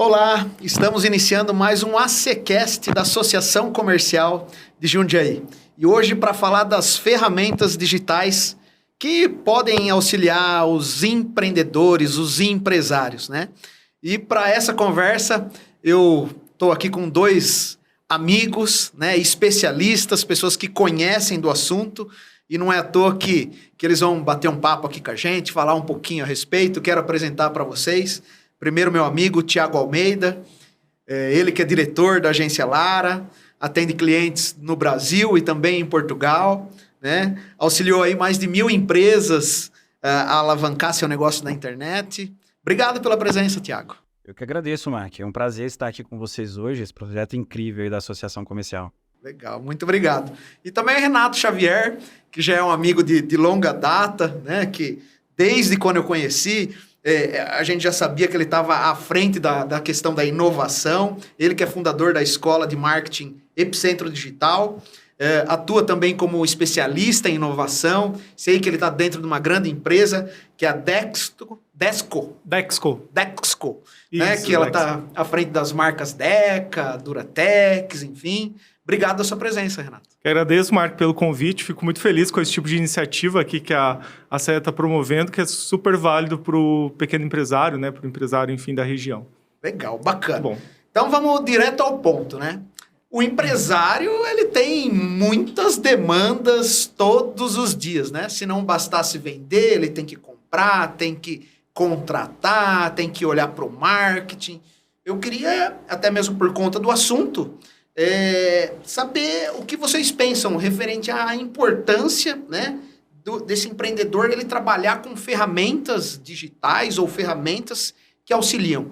Olá, estamos iniciando mais um ACCast da Associação Comercial de Jundiaí. E hoje para falar das ferramentas digitais que podem auxiliar os empreendedores, os empresários, né? E para essa conversa, eu estou aqui com dois amigos, né, especialistas, pessoas que conhecem do assunto, e não é à toa que eles vão bater um papo aqui com a gente, falar um pouquinho a respeito. Quero apresentar para vocês, primeiro, meu amigo Tiago Almeida, ele que é diretor da agência Lara, atende clientes no Brasil e também em Portugal, né? Auxiliou aí mais de 1.000 empresas a alavancar seu negócio na internet. Obrigado pela presença, Tiago. Eu que agradeço, Mark. É um prazer estar aqui com vocês hoje, esse projeto incrível aí da Associação Comercial. Legal, muito obrigado. E também o Renato Xavier, que já é um amigo de longa data, né? Que desde quando eu conheci, a gente já sabia que ele estava à frente da questão da inovação. Ele que é fundador da Escola de Marketing Epicentro Digital. Atua também como especialista em inovação. Sei que ele está dentro de uma grande empresa, que é a Dexco. Isso, né? Que ela está à frente das marcas Deca, Duratex, enfim. Obrigado pela sua presença, Renato. Eu agradeço, Marco, pelo convite. Fico muito feliz com esse tipo de iniciativa aqui que a CE está promovendo, que é super válido para o pequeno empresário, né? Para o empresário, enfim, da região. Legal, bacana. Bom. Então vamos direto ao ponto, né? O empresário, ele tem muitas demandas todos os dias, né? Se não bastasse vender, ele tem que comprar, tem que contratar, tem que olhar para o marketing. Eu queria, até mesmo por conta do assunto, saber o que vocês pensam referente à importância, né, desse empreendedor ele trabalhar com ferramentas digitais ou ferramentas que auxiliam.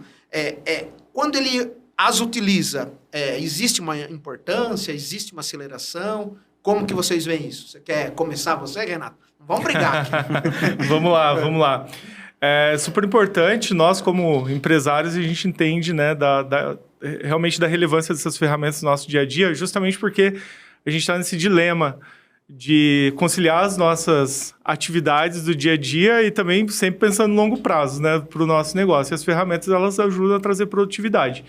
Quando ele as utiliza, existe uma importância, existe uma aceleração? Como que vocês veem isso? Você quer começar você, Renato? Vamos brigar aqui. Vamos lá. É super importante, nós como empresários, a gente entende, né, realmente da relevância dessas ferramentas no nosso dia a dia, justamente porque a gente está nesse dilema de conciliar as nossas atividades do dia a dia e também sempre pensando no longo prazo, né, para o nosso negócio. E as ferramentas, elas ajudam a trazer produtividade.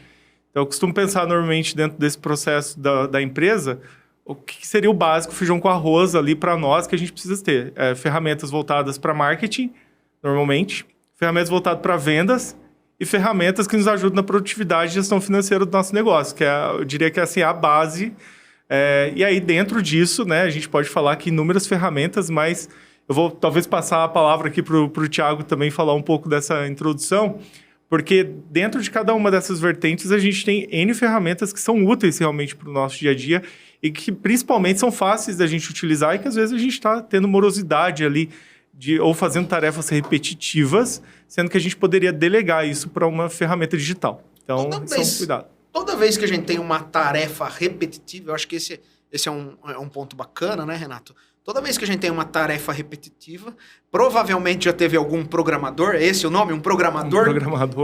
Então, eu costumo pensar normalmente dentro desse processo da empresa, o que seria o básico feijão com arroz ali para nós que a gente precisa ter. Ferramentas voltadas para marketing, normalmente, ferramentas voltadas para vendas e ferramentas que nos ajudam na produtividade e gestão financeira do nosso negócio, que eu diria que assim, é a base. E aí, dentro disso, né, a gente pode falar que inúmeras ferramentas, mas eu vou talvez passar a palavra aqui para o Thiago também falar um pouco dessa introdução, porque dentro de cada uma dessas vertentes a gente tem N ferramentas que são úteis realmente para o nosso dia a dia e que principalmente são fáceis da gente utilizar e que às vezes a gente está tendo morosidade ali ou fazendo tarefas repetitivas, sendo que a gente poderia delegar isso para uma ferramenta digital. Então, cuidado. Toda vez que a gente tem uma tarefa repetitiva, eu acho que esse é um ponto bacana, né, Renato? Toda vez que a gente tem uma tarefa repetitiva, provavelmente já teve algum programador, esse é o nome? Um programador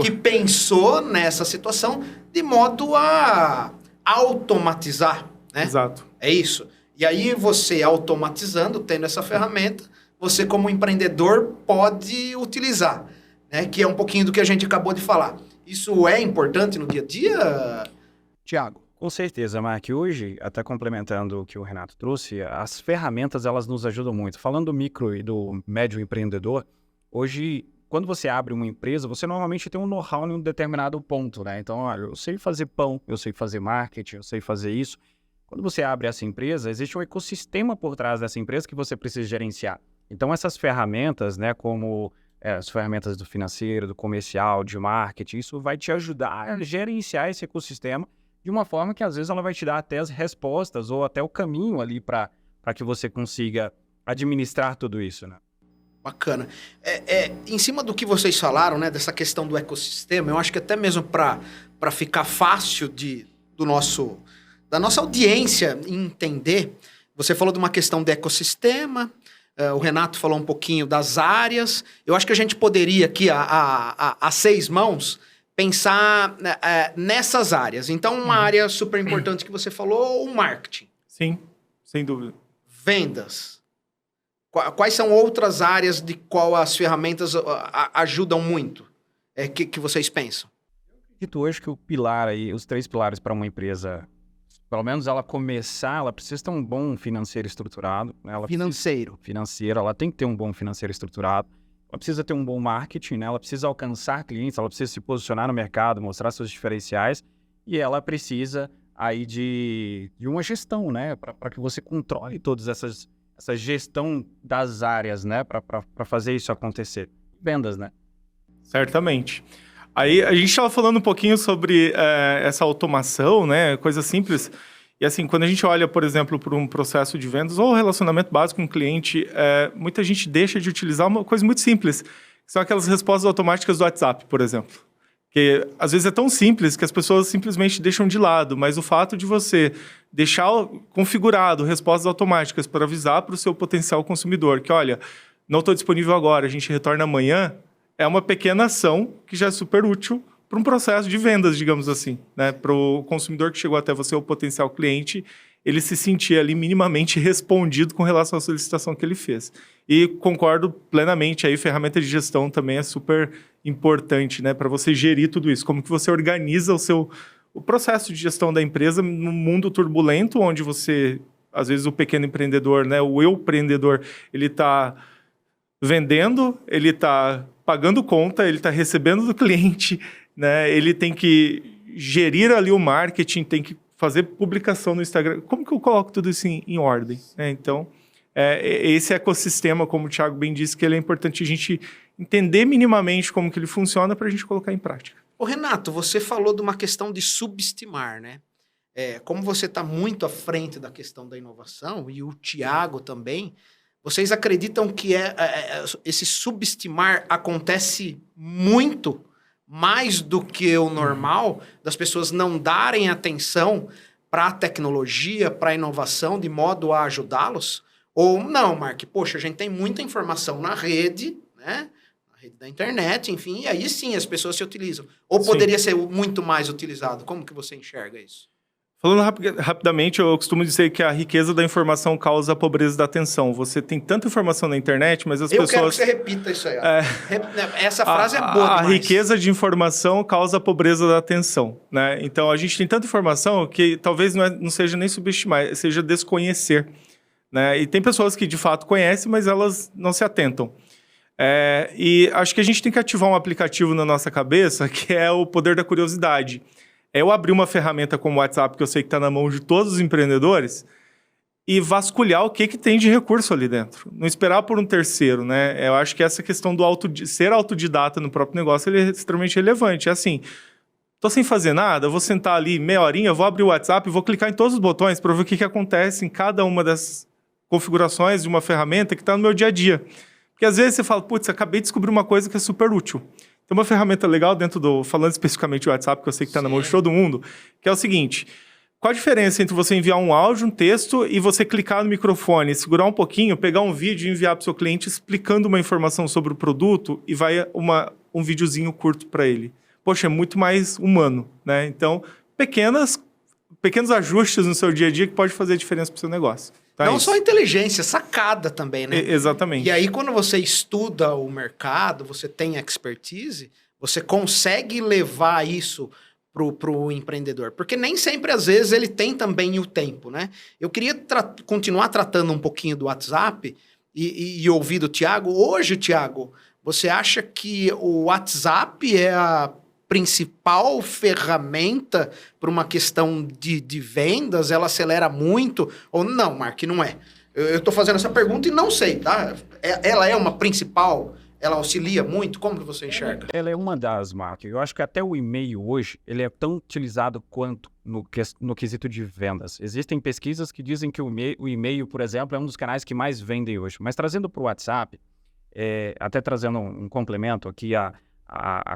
que pensou nessa situação de modo a automatizar, né? Exato. É isso. E aí você automatizando, tendo essa ferramenta, você como empreendedor pode utilizar, né? Que é um pouquinho do que a gente acabou de falar. Isso é importante no dia a dia, Tiago? Com certeza, Mark. Hoje, até complementando o que o Renato trouxe, as ferramentas elas nos ajudam muito. Falando do micro e do médio empreendedor, hoje, quando você abre uma empresa, você normalmente tem um know-how em um determinado ponto, né? Então, olha, eu sei fazer pão, eu sei fazer marketing, eu sei fazer isso. Quando você abre essa empresa, existe um ecossistema por trás dessa empresa que você precisa gerenciar. Então, essas ferramentas, né, como as ferramentas do financeiro, do comercial, de marketing, isso vai te ajudar a gerenciar esse ecossistema de uma forma que, às vezes, ela vai te dar até as respostas ou até o caminho ali para que você consiga administrar tudo isso, né? Bacana. Em cima do que vocês falaram, né, dessa questão do ecossistema, eu acho que até mesmo para ficar fácil da nossa audiência entender, você falou de uma questão do ecossistema, o Renato falou um pouquinho das áreas. Eu acho que a gente poderia aqui, a 6 mãos, pensar nessas áreas. Então, uma área super importante que você falou, o marketing. Sim, sem dúvida. Vendas. Quais são outras áreas de qual as ferramentas ajudam muito? Que vocês pensam? Dito hoje que o pilar aí, os 3 pilares para uma empresa, pelo menos ela começar, ela precisa ter um bom financeiro estruturado, né? Financeiro, ela tem que ter um bom financeiro estruturado, ela precisa ter um bom marketing, né? Ela precisa alcançar clientes, ela precisa se posicionar no mercado, mostrar seus diferenciais, e ela precisa aí de uma gestão, né? Para que você controle todas essa gestão das áreas, né? Para fazer isso acontecer. Vendas, né? Certamente. Aí a gente estava falando um pouquinho sobre essa automação, né? Coisa simples. E assim, quando a gente olha, por exemplo, para um processo de vendas ou relacionamento básico com o cliente, muita gente deixa de utilizar uma coisa muito simples, que são aquelas respostas automáticas do WhatsApp, por exemplo. Que às vezes é tão simples que as pessoas simplesmente deixam de lado, mas o fato de você deixar configurado respostas automáticas para avisar para o seu potencial consumidor que, olha, não estou disponível agora, a gente retorna amanhã, é uma pequena ação que já é super útil para um processo de vendas, digamos assim, né? Para o consumidor que chegou até você, o potencial cliente, ele se sentir ali minimamente respondido com relação à solicitação que ele fez. E concordo plenamente, aí ferramenta de gestão também é super importante, né? Para você gerir tudo isso, como que você organiza o processo de gestão da empresa num mundo turbulento, onde você, às vezes o pequeno empreendedor, né? O empreendedor, ele está vendendo, ele está pagando conta, ele está recebendo do cliente, né? Ele tem que gerir ali o marketing, tem que fazer publicação no Instagram. Como que eu coloco tudo isso em ordem? Então, esse ecossistema, como o Thiago bem disse, que ele é importante a gente entender minimamente como que ele funciona para a gente colocar em prática. Ô Renato, você falou de uma questão de subestimar, né? Como você está muito à frente da questão da inovação, e o Thiago também, vocês acreditam que esse subestimar acontece muito mais do que o normal, das pessoas não darem atenção para a tecnologia, para a inovação, de modo a ajudá-los? Ou não, Mark? Poxa, a gente tem muita informação na rede, né? Na rede da internet, enfim, e aí sim as pessoas se utilizam. Ou poderia ser muito mais utilizado? Como que você enxerga isso? Falando rapidamente, eu costumo dizer que a riqueza da informação causa a pobreza da atenção. Você tem tanta informação na internet, mas as pessoas... Eu quero que você repita isso aí. Essa frase é boa demais. A riqueza de informação causa a pobreza da atenção, né? Então, a gente tem tanta informação que talvez não seja nem subestimar, seja desconhecer, né? E tem pessoas que, de fato, conhecem, mas elas não se atentam. E acho que a gente tem que ativar um aplicativo na nossa cabeça, que é o poder da curiosidade. Eu abrir uma ferramenta como o WhatsApp, que eu sei que está na mão de todos os empreendedores, e vasculhar o que tem de recurso ali dentro. Não esperar por um terceiro, né? Eu acho que essa questão do ser autodidata no próprio negócio ele é extremamente relevante. É assim, estou sem fazer nada, eu vou sentar ali meia horinha, vou abrir o WhatsApp e vou clicar em todos os botões para ver o que acontece em cada uma das configurações de uma ferramenta que está no meu dia a dia. Porque às vezes você fala, putz, acabei de descobrir uma coisa que é super útil. Tem uma ferramenta legal falando especificamente do WhatsApp, que eu sei que está na mão de todo mundo, que é o seguinte: qual a diferença entre você enviar um áudio, um texto, e você clicar no microfone, segurar um pouquinho, pegar um vídeo e enviar para o seu cliente explicando uma informação sobre o produto e vai um videozinho curto para ele? Poxa, é muito mais humano, né? Então, pequenos ajustes no seu dia a dia que pode fazer diferença para o seu negócio. Tá. Não só inteligência, sacada também, né? Exatamente. E aí, quando você estuda o mercado, você tem expertise, você consegue levar isso pro empreendedor. Porque nem sempre, às vezes, ele tem também o tempo, né? Eu queria continuar tratando um pouquinho do WhatsApp e ouvir do Thiago. Hoje, Thiago, você acha que o WhatsApp é a principal ferramenta para uma questão de vendas? Ela acelera muito? Ou não, Mark, não é? Eu estou fazendo essa pergunta e não sei, tá? Ela é uma principal? Ela auxilia muito? Como que você enxerga? Ela é uma das, Mark. Eu acho que até o e-mail hoje, ele é tão utilizado quanto no quesito de vendas. Existem pesquisas que dizem que o e-mail, por exemplo, é um dos canais que mais vendem hoje. Mas trazendo para o WhatsApp, até trazendo um complemento aqui a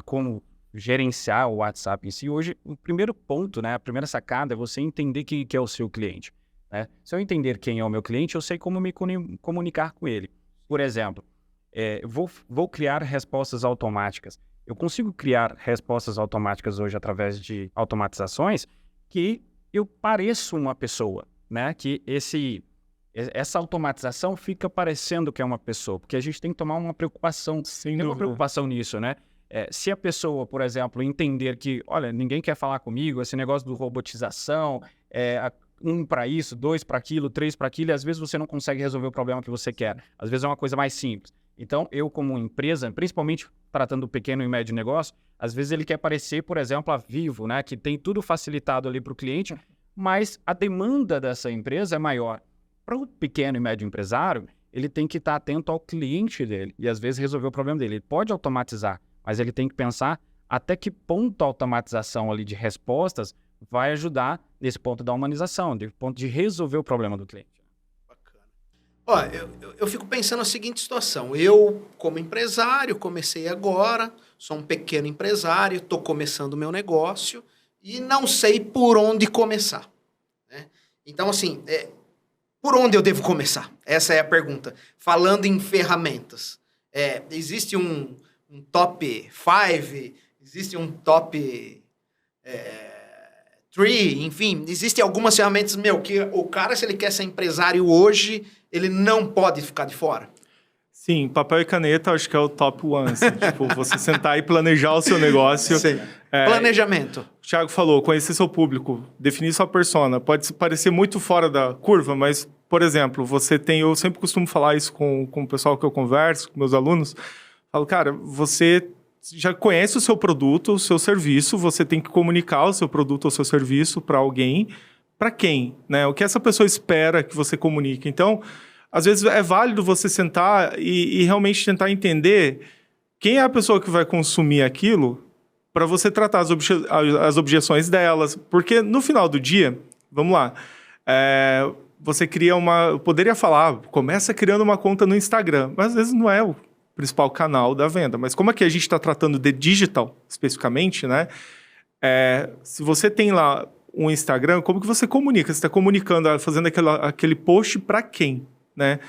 como gerenciar o WhatsApp em si. Hoje, o primeiro ponto, né, a primeira sacada é você entender quem que é o seu cliente, né? Se eu entender quem é o meu cliente, eu sei como me comunicar com ele. Por exemplo, vou criar respostas automáticas. Eu consigo criar respostas automáticas hoje através de automatizações que eu pareço uma pessoa, né? Que essa automatização fica parecendo que é uma pessoa, porque a gente tem que tomar uma preocupação, tem uma preocupação nisso, né? Se a pessoa, por exemplo, entender que, olha, ninguém quer falar comigo, esse negócio do robotização, um para isso, dois para aquilo, três para aquilo, e às vezes você não consegue resolver o problema que você quer. Às vezes é uma coisa mais simples. Então, eu como empresa, principalmente tratando do pequeno e médio negócio, às vezes ele quer parecer, por exemplo, a Vivo, né, que tem tudo facilitado ali para o cliente, mas a demanda dessa empresa é maior. Para o pequeno e médio empresário, ele tem que estar atento ao cliente dele e às vezes resolver o problema dele. Ele pode automatizar, mas ele tem que pensar até que ponto a automatização ali de respostas vai ajudar nesse ponto da humanização, nesse ponto de resolver o problema do cliente. Bacana. Ó, eu fico pensando na seguinte situação. Eu, como empresário, comecei agora, sou um pequeno empresário, estou começando o meu negócio e não sei por onde começar, né? Então, assim, por onde eu devo começar? Essa é a pergunta. Falando em ferramentas, existe um top 5, existe um top 3, enfim, existem algumas ferramentas, que o cara, se ele quer ser empresário hoje, ele não pode ficar de fora. Sim, papel e caneta acho que é o top one. Assim, tipo, você sentar e planejar o seu negócio. Sim. Planejamento. O Thiago falou, conhecer seu público, definir sua persona. Pode parecer muito fora da curva, mas, por exemplo, eu sempre costumo falar isso com o pessoal que eu converso, com meus alunos. Falo, cara, você já conhece o seu produto, o seu serviço, você tem que comunicar o seu produto ou o seu serviço para alguém. Para quem? Né? O que essa pessoa espera que você comunique. Então, às vezes é válido você sentar e realmente tentar entender quem é a pessoa que vai consumir aquilo para você tratar as objeções delas. Porque no final do dia, vamos lá, você cria eu poderia falar, começa criando uma conta no Instagram, mas às vezes não é o principal canal da venda. Mas como aqui a gente está tratando de digital, especificamente, né? Se você tem lá um Instagram, como que você comunica? Você está comunicando, fazendo aquele post para quem? Né?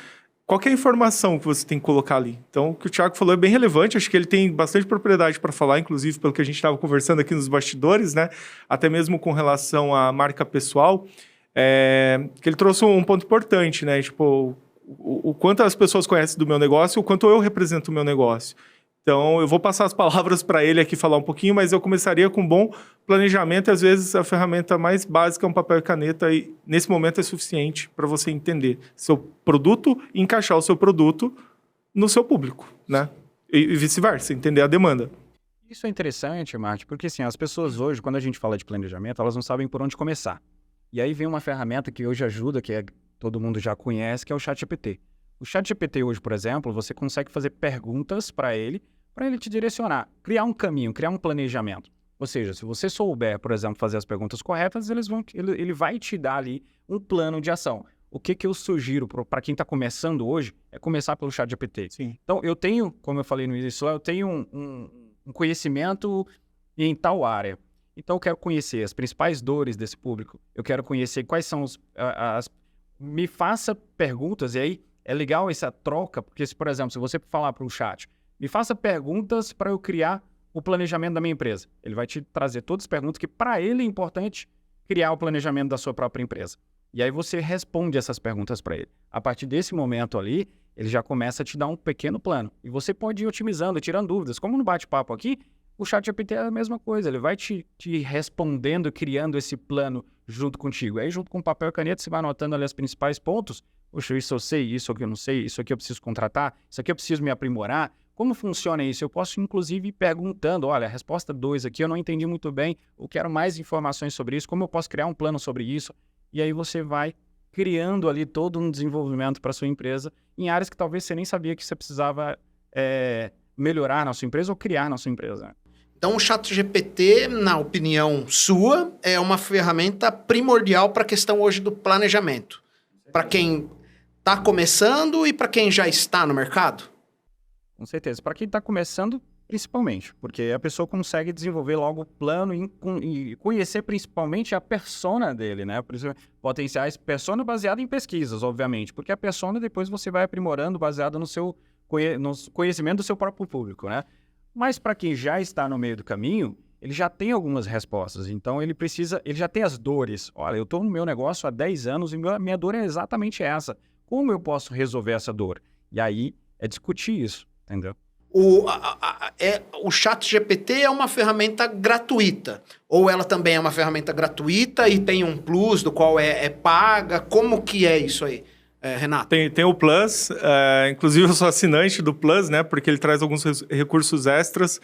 Qual que é a informação que você tem que colocar ali? Então, o que o Thiago falou é bem relevante, acho que ele tem bastante propriedade para falar, inclusive pelo que a gente estava conversando aqui nos bastidores, né? Até mesmo com relação à marca pessoal, que ele trouxe um ponto importante, né? Tipo, o quanto as pessoas conhecem do meu negócio, o quanto eu represento o meu negócio. Então, eu vou passar as palavras para ele aqui falar um pouquinho, mas eu começaria com um bom planejamento e, às vezes, a ferramenta mais básica é um papel e caneta e, nesse momento, é suficiente para você entender seu produto e encaixar o seu produto no seu público, né? E vice-versa, entender a demanda. Isso é interessante, Marte, porque assim, as pessoas hoje, quando a gente fala de planejamento, elas não sabem por onde começar. E aí vem uma ferramenta que hoje ajuda, todo mundo já conhece, que é o ChatGPT. O ChatGPT hoje, por exemplo, você consegue fazer perguntas para ele te direcionar, criar um caminho, criar um planejamento. Ou seja, se você souber, por exemplo, fazer as perguntas corretas, ele vai te dar ali um plano de ação. O que eu sugiro para quem está começando hoje é começar pelo ChatGPT. Sim. Então, eu tenho, como eu falei no início, eu tenho um conhecimento em tal área. Então, eu quero conhecer as principais dores desse público. Eu quero conhecer quais são me faça perguntas, e aí é legal essa troca, porque, por exemplo, se você falar para o chat, me faça perguntas para eu criar o planejamento da minha empresa. Ele vai te trazer todas as perguntas que para ele é importante criar o planejamento da sua própria empresa. E aí você responde essas perguntas para ele. A partir desse momento ali, ele já começa a te dar um pequeno plano. E você pode ir otimizando, tirando dúvidas. Como no bate-papo aqui, o ChatGPT é a mesma coisa. Ele vai te respondendo, criando esse plano junto contigo. Aí, junto com papel e caneta, você vai anotando ali os principais pontos. Poxa, isso eu sei, isso aqui eu não sei, isso aqui eu preciso contratar, isso aqui eu preciso me aprimorar. Como funciona isso? Eu posso, inclusive, ir perguntando, olha, a resposta 2 aqui eu não entendi muito bem, eu quero mais informações sobre isso, como eu posso criar um plano sobre isso? E aí você vai criando ali todo um desenvolvimento para a sua empresa em áreas que talvez você nem sabia que você precisava melhorar na sua empresa ou criar na sua empresa. Então, o ChatGPT, na opinião sua, é uma ferramenta primordial para a questão hoje do planejamento. Para quem está começando e para quem já está no mercado? Com certeza. Para quem está começando, principalmente, porque a pessoa consegue desenvolver logo o plano e conhecer principalmente a persona dele, né? Por isso, potenciais persona baseada em pesquisas, obviamente, porque a persona depois você vai aprimorando baseada no conhecimento do seu próprio público, né? Mas para quem já está no meio do caminho, ele já tem algumas respostas. Então, ele já tem as dores. Olha, eu estou no meu negócio há 10 anos e minha dor é exatamente essa. Como eu posso resolver essa dor? E aí, é discutir isso, entendeu? o ChatGPT é uma ferramenta gratuita, ou ela também é uma ferramenta gratuita e tem um plus do qual é paga? Como que é isso aí, Renato? Tem o Plus, inclusive eu sou assinante do Plus, né? Porque ele traz alguns recursos extras.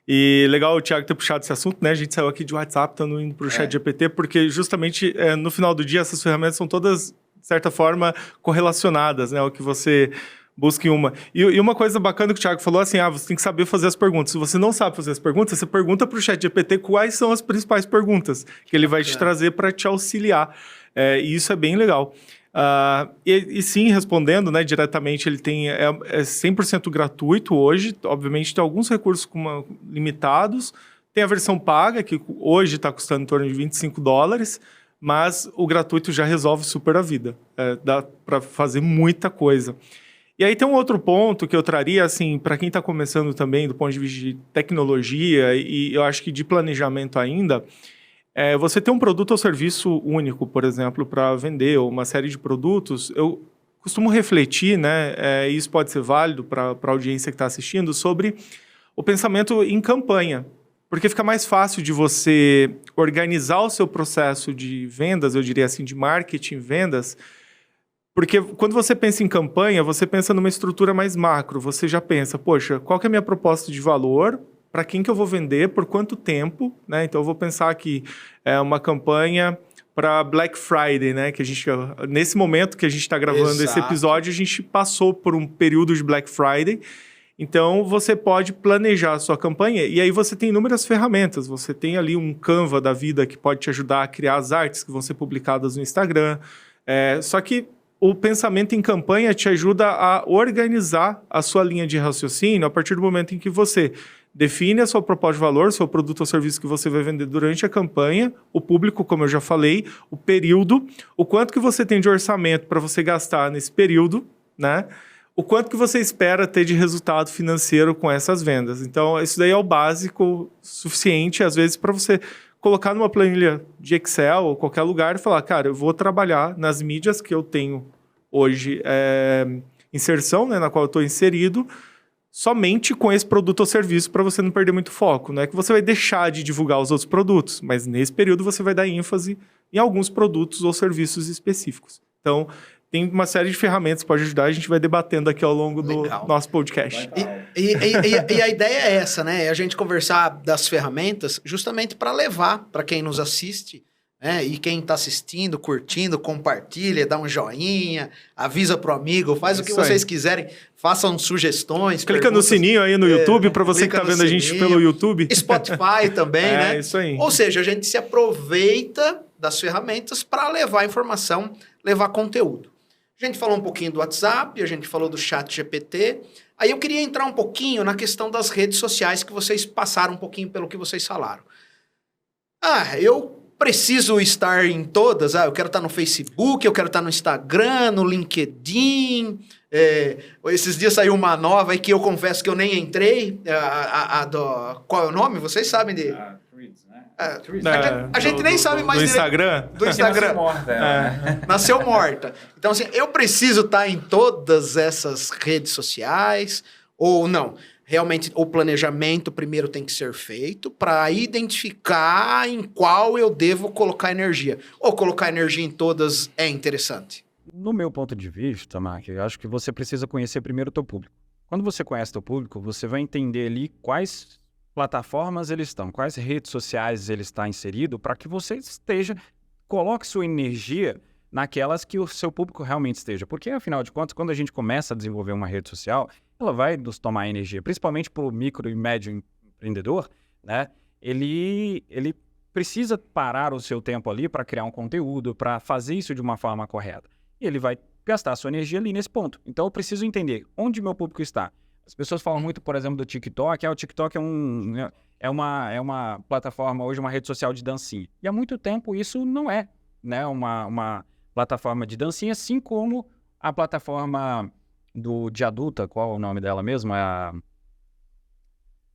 E legal o Thiago ter puxado esse assunto, né? A gente saiu aqui de WhatsApp, estando indo para o ChatGPT, porque justamente no final do dia essas ferramentas são todas, de certa forma, correlacionadas, né? O que você busca em uma. E uma coisa bacana que o Thiago falou, assim, você tem que saber fazer as perguntas. Se você não sabe fazer as perguntas, você pergunta para o ChatGPT quais são as principais perguntas que ele vai te trazer para te auxiliar. E isso é bem legal. E sim, respondendo, né, diretamente, ele é 100% gratuito hoje. Obviamente, tem alguns recursos limitados. Tem a versão paga, que hoje está custando em torno de $25, mas o gratuito já resolve super a vida. Dá para fazer muita coisa. E aí tem um outro ponto que eu traria, assim, para quem está começando também, do ponto de vista de tecnologia e eu acho que de planejamento ainda, você ter um produto ou serviço único, por exemplo, para vender, ou uma série de produtos, eu costumo refletir, né, e isso pode ser válido para a audiência que está assistindo, sobre o pensamento em campanha. Porque fica mais fácil de você organizar o seu processo de vendas, eu diria assim, de marketing, vendas. Porque quando você pensa em campanha, você pensa numa estrutura mais macro. Você já pensa, poxa, qual que é a minha proposta de valor? Para quem que eu vou vender? Por quanto tempo? Né? Então, eu vou pensar aqui, uma campanha para Black Friday, né? Que a gente, nesse momento que a gente está gravando esse episódio, a gente passou por um período de Black Friday. Então, você pode planejar a sua campanha e aí você tem inúmeras ferramentas. Você tem ali um Canva da vida que pode te ajudar a criar as artes que vão ser publicadas no Instagram. Só que o pensamento em campanha te ajuda a organizar a sua linha de raciocínio a partir do momento em que você define a sua proposta de valor, seu produto ou serviço que você vai vender durante a campanha, o público, como eu já falei, o período, o quanto que você tem de orçamento para você gastar nesse período, né? O quanto que você espera ter de resultado financeiro com essas vendas. Então, isso daí é o básico suficiente, às vezes, para você colocar numa planilha de Excel ou qualquer lugar e falar, cara, eu vou trabalhar nas mídias que eu tenho hoje inserção, né, na qual eu estou inserido, somente com esse produto ou serviço para você não perder muito foco. Não é que você vai deixar de divulgar os outros produtos, mas nesse período você vai dar ênfase em alguns produtos ou serviços específicos. Então, tem uma série de ferramentas que pode ajudar, a gente vai debatendo aqui ao longo do nosso podcast. E a ideia é essa, né? É a gente conversar das ferramentas justamente para levar para quem nos assiste, né? E quem está assistindo, curtindo, compartilha, dá um joinha, avisa pro amigo, faz o que vocês quiserem, façam sugestões. Clica no sininho aí no YouTube, para você que está vendo a gente pelo YouTube. Spotify também, né? Isso aí. Ou seja, a gente se aproveita das ferramentas para levar informação, levar conteúdo. A gente falou um pouquinho do WhatsApp, a gente falou do ChatGPT. Aí eu queria entrar um pouquinho na questão das redes sociais, que vocês passaram um pouquinho pelo que vocês falaram. Eu preciso estar em todas. Eu quero estar no Facebook, eu quero estar no Instagram, no LinkedIn. Esses dias saiu uma nova aí que eu confesso que eu nem entrei. Qual é o nome? Vocês sabem de... A gente nem sabe mais do Instagram? Do Instagram. Nasceu morta. Então, assim, eu preciso estar em todas essas redes sociais ou não? Realmente, o planejamento primeiro tem que ser feito para identificar em qual eu devo colocar energia. Ou colocar energia em todas é interessante? No meu ponto de vista, Mark, eu acho que você precisa conhecer primeiro o teu público. Quando você conhece o teu público, você vai entender ali quais plataformas eles estão, quais redes sociais ele está inserido, para que você coloque sua energia naquelas que o seu público realmente esteja. Porque, afinal de contas, quando a gente começa a desenvolver uma rede social, ela vai nos tomar energia, principalmente para o micro e médio empreendedor, né? Ele precisa parar o seu tempo ali para criar um conteúdo, para fazer isso de uma forma correta. E ele vai gastar sua energia ali nesse ponto. Então, eu preciso entender onde meu público está. As pessoas falam muito, por exemplo, do TikTok. O TikTok é uma plataforma, hoje uma rede social de dancinha. E há muito tempo isso não é, né, uma plataforma de dancinha, assim como a plataforma de adulta, qual é o nome dela mesmo?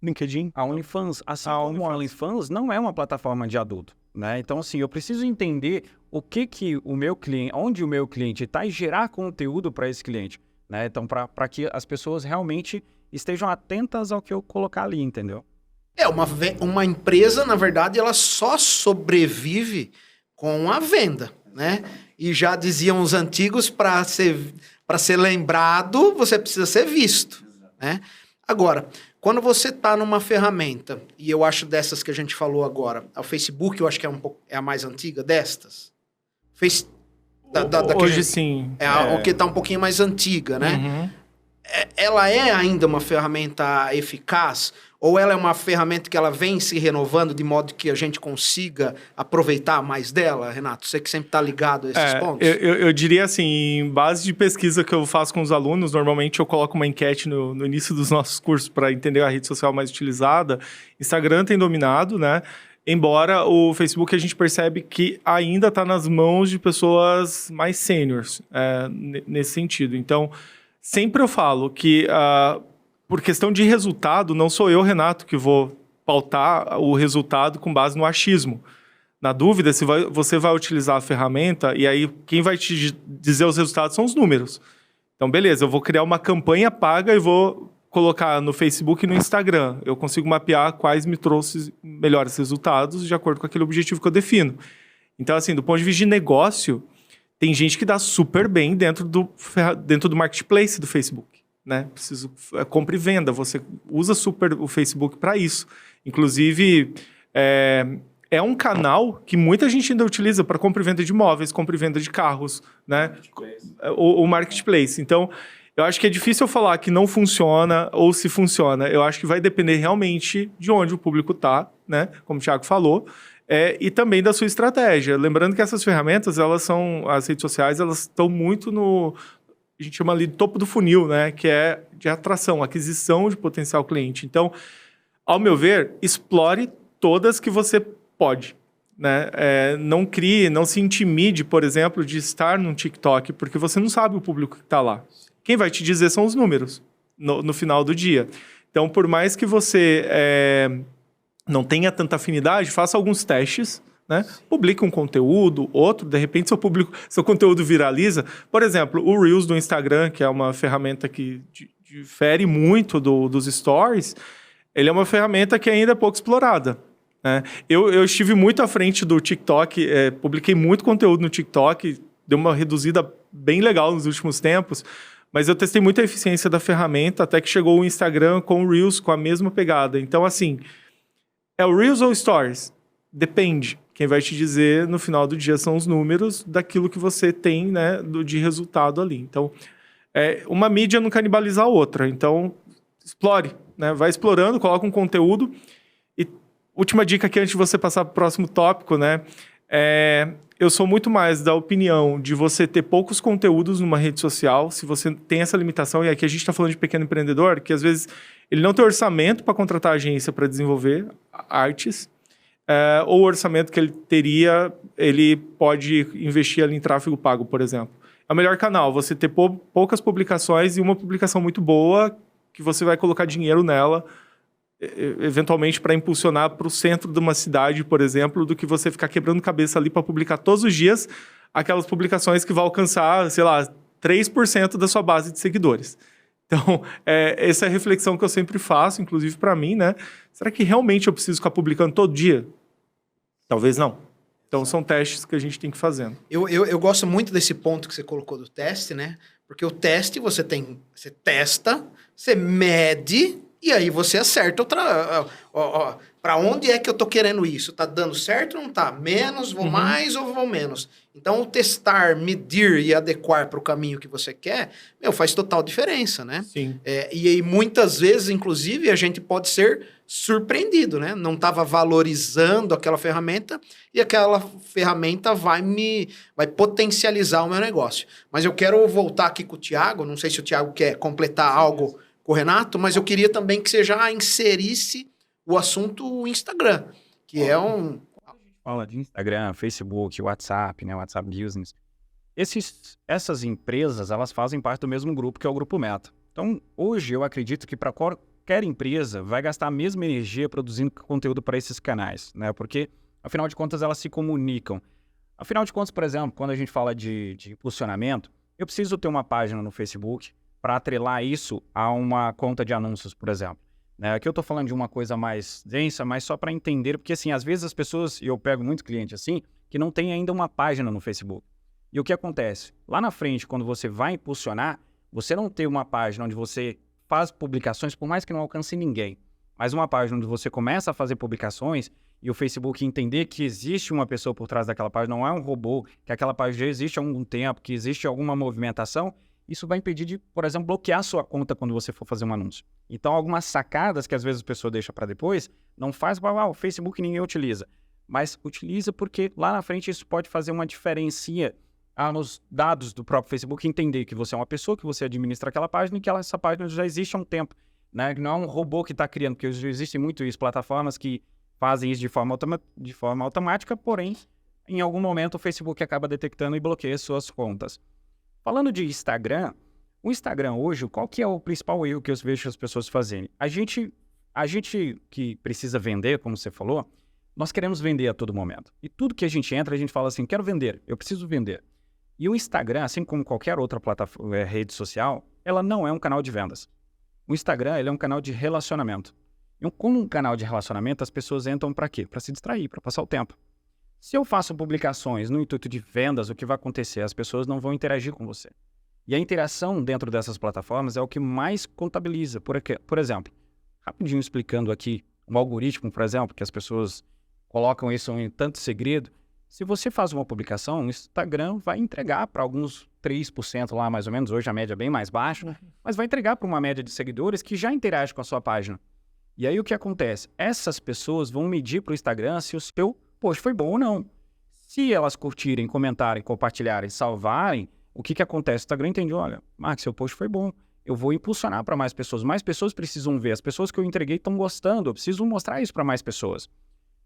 LinkedIn. A OnlyFans. Assim como a OnlyFans não é uma plataforma de adulto, né? Então, assim, eu preciso entender o que o meu cliente, onde o meu cliente está e gerar conteúdo para esse cliente. Né? Então, para que as pessoas realmente estejam atentas ao que eu colocar ali, entendeu? Uma empresa, na verdade, ela só sobrevive com a venda, né? E já diziam os antigos, para ser lembrado, você precisa ser visto, né? Agora, quando você está numa ferramenta, e eu acho dessas que a gente falou agora, o Facebook, eu acho que é a mais antiga destas. Hoje sim. O que está um pouquinho mais antiga, né? Uhum. Ela é ainda uma ferramenta eficaz? Ou ela é uma ferramenta que ela vem se renovando de modo que a gente consiga aproveitar mais dela, Renato? Você que sempre está ligado a esses pontos. Eu diria assim, em base de pesquisa que eu faço com os alunos, normalmente eu coloco uma enquete no início dos nossos cursos para entender a rede social mais utilizada. Instagram tem dominado, né? Embora o Facebook a gente percebe que ainda está nas mãos de pessoas mais sêniores nesse sentido. Então, sempre eu falo que... por questão de resultado, não sou eu, Renato, que vou pautar o resultado com base no achismo. Na dúvida, se você vai utilizar a ferramenta, e aí quem vai te dizer os resultados são os números. Então, beleza, eu vou criar uma campanha paga e vou colocar no Facebook e no Instagram. Eu consigo mapear quais me trouxe melhores resultados de acordo com aquele objetivo que eu defino. Então, assim, do ponto de vista de negócio, tem gente que dá super bem dentro do marketplace do Facebook. Né? Compra e venda, você usa super o Facebook para isso. Inclusive, é um canal que muita gente ainda utiliza para compra e venda de imóveis, compra e venda de carros, né? O marketplace. Então, eu acho que é difícil eu falar que não funciona ou se funciona. Eu acho que vai depender realmente de onde o público está, né? Como o Thiago falou, e também da sua estratégia. Lembrando que essas ferramentas, as redes sociais, elas estão muito a gente chama ali de topo do funil, né? Que é de atração, aquisição de potencial cliente. Então, ao meu ver, explore todas que você pode, né? Não se intimide, por exemplo, de estar num TikTok, porque você não sabe o público que está lá. Quem vai te dizer são os números no final do dia. Então, por mais que você não tenha tanta afinidade, faça alguns testes, né? Publique um conteúdo, outro, de repente seu conteúdo viraliza. Por exemplo, o Reels do Instagram, que é uma ferramenta que difere muito dos stories, ele é uma ferramenta que ainda é pouco explorada, né? Eu estive muito à frente do TikTok, publiquei muito conteúdo no TikTok, deu uma reduzida bem legal nos últimos tempos, mas eu testei muito a eficiência da ferramenta, até que chegou o Instagram com o Reels, com a mesma pegada. Então, assim, é o Reels ou Stories? Depende. Quem vai te dizer no final do dia são os números daquilo que você tem, né, de resultado ali. Então, uma mídia não canibaliza a outra. Então, explore, né? Vai explorando, coloca um conteúdo. E última dica aqui, antes de você passar para o próximo tópico, né? Eu sou muito mais da opinião de você ter poucos conteúdos numa rede social, se você tem essa limitação, e aqui a gente está falando de pequeno empreendedor, que às vezes ele não tem orçamento para contratar agência para desenvolver artes, ou o orçamento que ele teria, ele pode investir ali em tráfego pago, por exemplo. É o melhor canal, você ter poucas publicações e uma publicação muito boa, que você vai colocar dinheiro nela, eventualmente para impulsionar para o centro de uma cidade, por exemplo, do que você ficar quebrando cabeça ali para publicar todos os dias aquelas publicações que vão alcançar, sei lá, 3% da sua base de seguidores. Então, essa é a reflexão que eu sempre faço, inclusive para mim, né? Será que realmente eu preciso ficar publicando todo dia? Talvez não. Então, são testes que a gente tem que ir fazendo. Eu gosto muito desse ponto que você colocou do teste, né? Porque o teste, você testa, você mede, e aí você acerta para onde é que eu tô querendo isso? Tá dando certo ou não tá? Menos, vou mais ou vou menos? Então, o testar, medir e adequar para o caminho que você quer, faz total diferença, né? Sim. E aí, muitas vezes, inclusive, a gente pode ser surpreendido, né? Não estava valorizando aquela ferramenta e aquela ferramenta vai potencializar o meu negócio. Mas eu quero voltar aqui com o Thiago, não sei se o Thiago quer completar algo com o Renato, mas eu queria também que você já inserisse o assunto Instagram, que é um... Fala de Instagram, Facebook, WhatsApp, né? WhatsApp Business. Essas empresas, elas fazem parte do mesmo grupo, que é o Grupo Meta. Então, hoje, eu acredito que para qualquer empresa vai gastar a mesma energia produzindo conteúdo para esses canais, né? Porque, afinal de contas, elas se comunicam. Afinal de contas, por exemplo, quando a gente fala de impulsionamento, eu preciso ter uma página no Facebook para atrelar isso a uma conta de anúncios, por exemplo. Né? Aqui eu estou falando de uma coisa mais densa, mas só para entender, porque assim, às vezes as pessoas, e eu pego muito cliente assim, que não tem ainda uma página no Facebook. E o que acontece? Lá na frente, quando você vai impulsionar, você não tem uma página onde você faz publicações, por mais que não alcance ninguém, mas uma página onde você começa a fazer publicações e o Facebook entender que existe uma pessoa por trás daquela página, não é um robô, que aquela página já existe há algum tempo, que existe alguma movimentação, isso vai impedir de, por exemplo, bloquear a sua conta quando você for fazer um anúncio. Então, algumas sacadas que às vezes a pessoa deixa para depois, não faz, o Facebook ninguém utiliza, mas utiliza porque lá na frente isso pode fazer uma diferença nos dados do próprio Facebook, entender que você é uma pessoa, que você administra aquela página e que essa página já existe há um tempo. Né? Não é um robô que está criando, porque já existem muito isso, plataformas que fazem isso de forma automática, porém, em algum momento o Facebook acaba detectando e bloqueia suas contas. Falando de Instagram, o Instagram hoje, qual que é o principal erro que eu vejo as pessoas fazerem? A gente que precisa vender, como você falou, nós queremos vender a todo momento. E tudo que a gente entra, a gente fala assim, quero vender, eu preciso vender. E o Instagram, assim como qualquer outra plataforma, rede social, ela não é um canal de vendas. O Instagram, ele é um canal de relacionamento. E como um canal de relacionamento, as pessoas entram para quê? Para se distrair, para passar o tempo. Se eu faço publicações no intuito de vendas, o que vai acontecer? As pessoas não vão interagir com você. E a interação dentro dessas plataformas é o que mais contabiliza. Por exemplo, rapidinho explicando aqui um algoritmo, por exemplo, que as pessoas colocam isso em tanto segredo. Se você faz uma publicação, o Instagram vai entregar para alguns 3% lá, mais ou menos, hoje a média é bem mais baixa, mas vai entregar para uma média de seguidores que já interage com a sua página. E aí o que acontece? Essas pessoas vão medir para o Instagram se o seu post foi bom ou não. Se elas curtirem, comentarem, compartilharem, salvarem, o que acontece? O Instagram entende, olha, Mark, seu post foi bom, eu vou impulsionar para mais pessoas precisam ver, as pessoas que eu entreguei estão gostando, eu preciso mostrar isso para mais pessoas.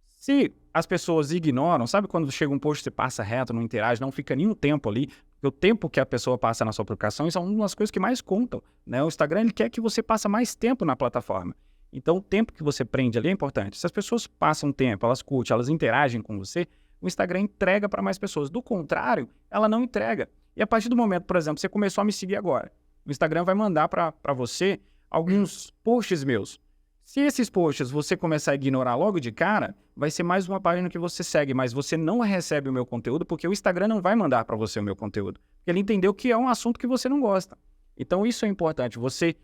Se as pessoas ignoram, sabe quando chega um post, você passa reto, não interage, não fica nenhum tempo ali, porque o tempo que a pessoa passa na sua publicação, isso é uma das coisas que mais contam, né? O Instagram, ele quer que você passe mais tempo na plataforma. Então, o tempo que você prende ali é importante. Se as pessoas passam tempo, elas curtem, elas interagem com você, o Instagram entrega para mais pessoas. Do contrário, ela não entrega. E a partir do momento, por exemplo, você começou a me seguir agora, o Instagram vai mandar para você alguns posts meus. Se esses posts você começar a ignorar logo de cara, vai ser mais uma página que você segue, mas você não recebe o meu conteúdo porque o Instagram não vai mandar para você o meu conteúdo. Porque ele entendeu que é um assunto que você não gosta. Então isso é importante, você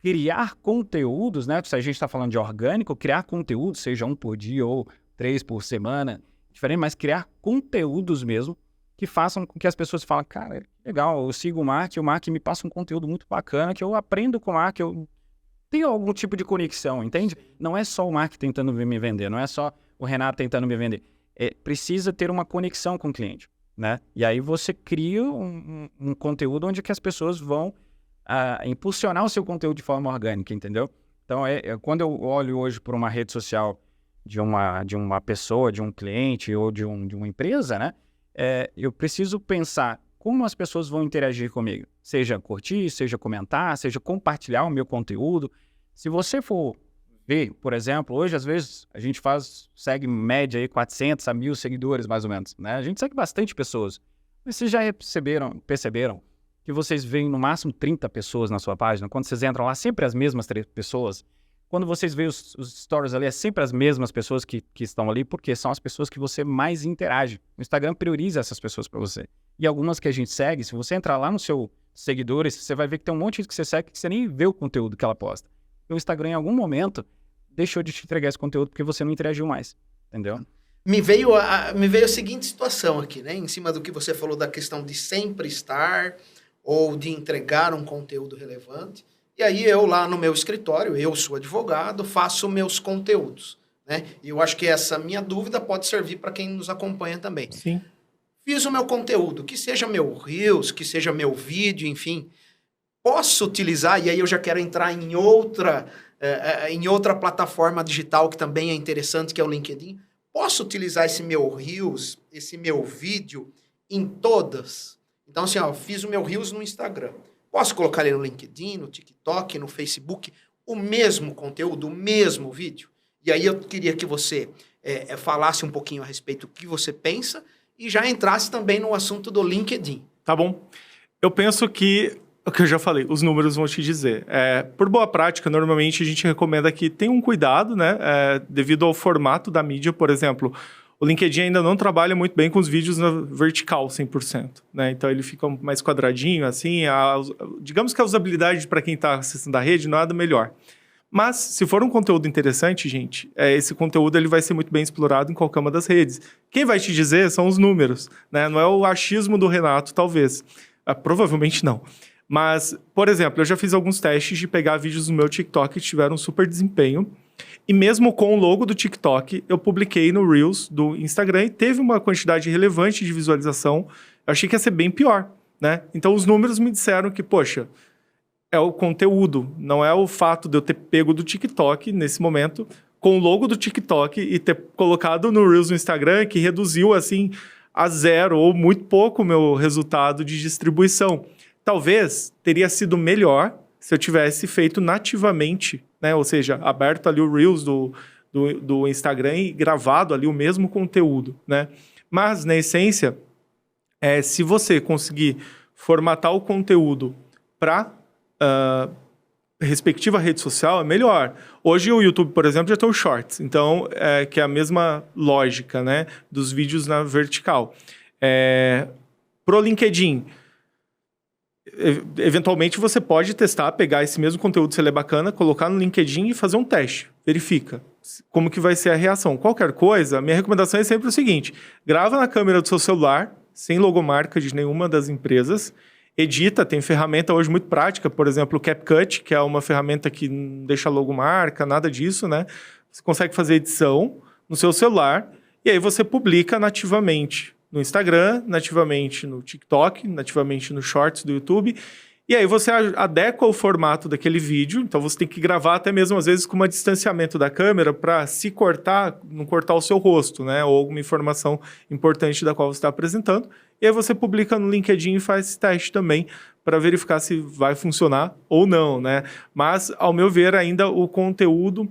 criar conteúdos, né? Se a gente está falando de orgânico, criar conteúdo, seja 1 por dia ou 3 por semana, diferente, mas criar conteúdos mesmo que façam com que as pessoas falem, cara, legal, eu sigo o Mark me passa um conteúdo muito bacana, que eu aprendo com o Mark, eu tenho algum tipo de conexão, entende? Não é só o Mark tentando me vender, não é só o Renato tentando me vender. Precisa ter uma conexão com o cliente, né? E aí você cria um conteúdo onde que as pessoas vão impulsionar o seu conteúdo de forma orgânica, entendeu? Então, quando eu olho hoje por uma rede social de uma pessoa, de um cliente ou de uma empresa, né? Eu preciso pensar como as pessoas vão interagir comigo. Seja curtir, seja comentar, seja compartilhar o meu conteúdo. Se você for ver, por exemplo, hoje às vezes a gente segue média aí 400 a 1.000 seguidores mais ou menos, né? A gente segue bastante pessoas. Mas vocês já perceberam que vocês veem no máximo 30 pessoas na sua página? Quando vocês entram lá, sempre as mesmas 3 pessoas. Quando vocês veem os stories ali, é sempre as mesmas pessoas que estão ali, porque são as pessoas que você mais interage. O Instagram prioriza essas pessoas para você. E algumas que a gente segue, se você entrar lá no seu seguidores, você vai ver que tem um monte de que você segue que você nem vê o conteúdo que ela posta. O Instagram, em algum momento, deixou de te entregar esse conteúdo porque você não interagiu mais. Entendeu? Me veio a seguinte situação aqui, né? Em cima do que você falou da questão de sempre estar ou de entregar um conteúdo relevante. E aí eu lá no meu escritório, eu sou advogado, faço meus conteúdos, né? E eu acho que essa minha dúvida pode servir para quem nos acompanha também. Sim. Fiz o meu conteúdo, que seja meu Reels, que seja meu vídeo, enfim. Posso utilizar, e aí eu já quero entrar em outra plataforma digital que também é interessante, que é o LinkedIn. Posso utilizar esse meu Reels, esse meu vídeo em todas? Então, assim, fiz o meu Reels no Instagram. Posso colocar ele no LinkedIn, no TikTok, no Facebook, o mesmo conteúdo, o mesmo vídeo? E aí eu queria que você falasse um pouquinho a respeito do que você pensa e já entrasse também no assunto do LinkedIn. Tá bom. Eu penso que O que eu já falei, os números vão te dizer. Por boa prática, normalmente a gente recomenda que tenha um cuidado, né? Devido ao formato da mídia, por exemplo, o LinkedIn ainda não trabalha muito bem com os vídeos na vertical 100%, né? Então ele fica mais quadradinho, assim. Digamos que a usabilidade para quem está acessando a rede não é a da melhor. Mas, se for um conteúdo interessante, gente, esse conteúdo ele vai ser muito bem explorado em qualquer uma das redes. Quem vai te dizer são os números, né? Não é o achismo do Renato, talvez. Provavelmente não. Mas, por exemplo, eu já fiz alguns testes de pegar vídeos no meu TikTok que tiveram super desempenho. E mesmo com o logo do TikTok, eu publiquei no Reels do Instagram e teve uma quantidade relevante de visualização. Eu achei que ia ser bem pior, né? Então, os números me disseram que, poxa, é o conteúdo, não é o fato de eu ter pego do TikTok nesse momento, com o logo do TikTok e ter colocado no Reels no Instagram, que reduziu, assim, a zero ou muito pouco o meu resultado de distribuição. Talvez teria sido melhor se eu tivesse feito nativamente, né? Ou seja, aberto ali o Reels do Instagram e gravado ali o mesmo conteúdo, né? Mas, na essência, se você conseguir formatar o conteúdo para respectiva rede social, é melhor. Hoje o YouTube, por exemplo, já tem os Shorts, então, que é a mesma lógica, né? Dos vídeos na vertical. Pro LinkedIn, eventualmente você pode testar, pegar esse mesmo conteúdo, se ele é bacana, colocar no LinkedIn e fazer um teste. Verifica como que vai ser a reação. Qualquer coisa, minha recomendação é sempre o seguinte: grava na câmera do seu celular, sem logomarca de nenhuma das empresas, edita, tem ferramenta hoje muito prática, por exemplo, o CapCut, que é uma ferramenta que não deixa logomarca, nada disso, né? Você consegue fazer edição no seu celular e aí você publica nativamente no Instagram, nativamente no TikTok, nativamente no Shorts do YouTube. E aí você adequa o formato daquele vídeo. Então você tem que gravar até mesmo, às vezes, com um distanciamento da câmera para se cortar, não cortar o seu rosto, né? Ou alguma informação importante da qual você está apresentando. E aí você publica no LinkedIn e faz esse teste também para verificar se vai funcionar ou não, né? Mas, ao meu ver, ainda o conteúdo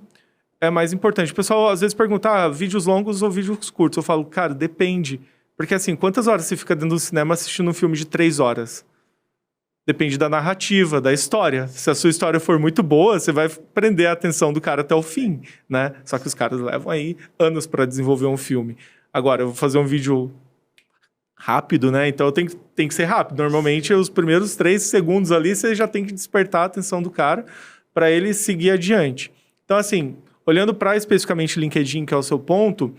é mais importante. O pessoal, às vezes, pergunta, vídeos longos ou vídeos curtos? Eu falo, cara, depende. Porque, assim, quantas horas você fica dentro do cinema assistindo um filme de 3 horas? Depende da narrativa, da história. Se a sua história for muito boa, você vai prender a atenção do cara até o fim, né? Só que os caras levam aí anos para desenvolver um filme. Agora, eu vou fazer um vídeo rápido, né? Então tem que ser rápido. Normalmente, os primeiros 3 segundos ali, você já tem que despertar a atenção do cara para ele seguir adiante. Então, assim, olhando para especificamente LinkedIn, que é o seu ponto,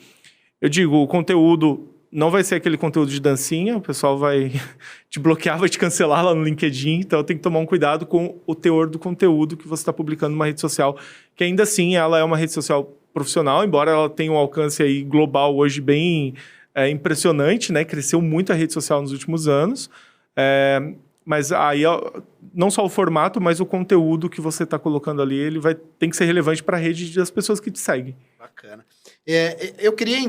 eu digo, o conteúdo não vai ser aquele conteúdo de dancinha, o pessoal vai te bloquear, vai te cancelar lá no LinkedIn, então tem que tomar um cuidado com o teor do conteúdo que você está publicando numa rede social, que ainda assim ela é uma rede social profissional, embora ela tenha um alcance aí global hoje bem impressionante, né? Cresceu muito a rede social nos últimos anos, mas aí não só o formato, mas o conteúdo que você está colocando ali, tem que ser relevante para a rede das pessoas que te seguem. Bacana. Eu queria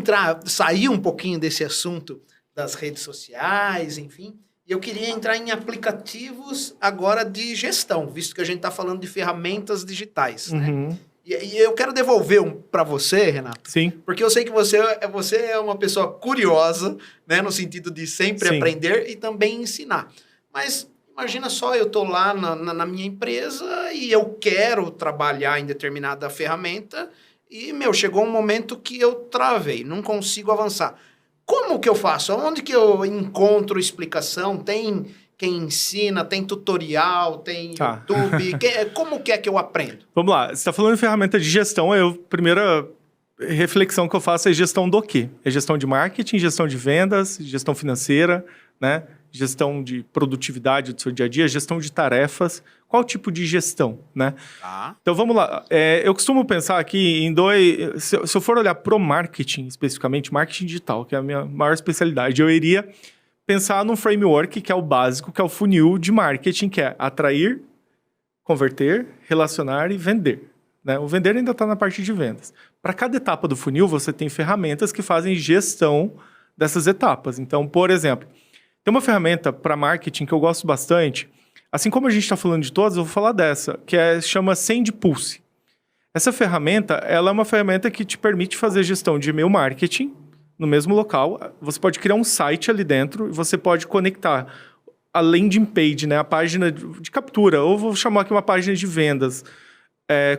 sair um pouquinho desse assunto das redes sociais, enfim, e eu queria entrar em aplicativos agora de gestão, visto que a gente está falando de ferramentas digitais, né? E eu quero devolver para você, Renato. Sim. Porque eu sei que você é uma pessoa curiosa, né, no sentido de sempre aprender e também ensinar. Mas imagina só, eu estou lá na minha empresa e eu quero trabalhar em determinada ferramenta e, chegou um momento que eu travei, não consigo avançar. Como que eu faço? Onde que eu encontro explicação? Tem quem ensina, tem tutorial, tem YouTube? Como que é que eu aprendo? Vamos lá, você está falando de ferramenta de gestão, a primeira reflexão que eu faço é gestão do quê? É gestão de marketing, gestão de vendas, gestão financeira, né? Gestão de produtividade do seu dia a dia, gestão de tarefas. Qual tipo de gestão, né? Então, vamos lá. Eu costumo pensar aqui em dois... Se eu for olhar para o marketing, especificamente, marketing digital, que é a minha maior especialidade, eu iria pensar num framework que é o básico, que é o funil de marketing, que é atrair, converter, relacionar e vender, né? O vender ainda está na parte de vendas. Para cada etapa do funil, você tem ferramentas que fazem gestão dessas etapas. Então, por exemplo, tem uma ferramenta para marketing que eu gosto bastante. Assim como a gente está falando de todas, eu vou falar dessa, que chama SendPulse. Essa ferramenta, ela é uma ferramenta que te permite fazer gestão de e-mail marketing no mesmo local. Você pode criar um site ali dentro e você pode conectar a landing page, né? A página de captura, ou vou chamar aqui uma página de vendas,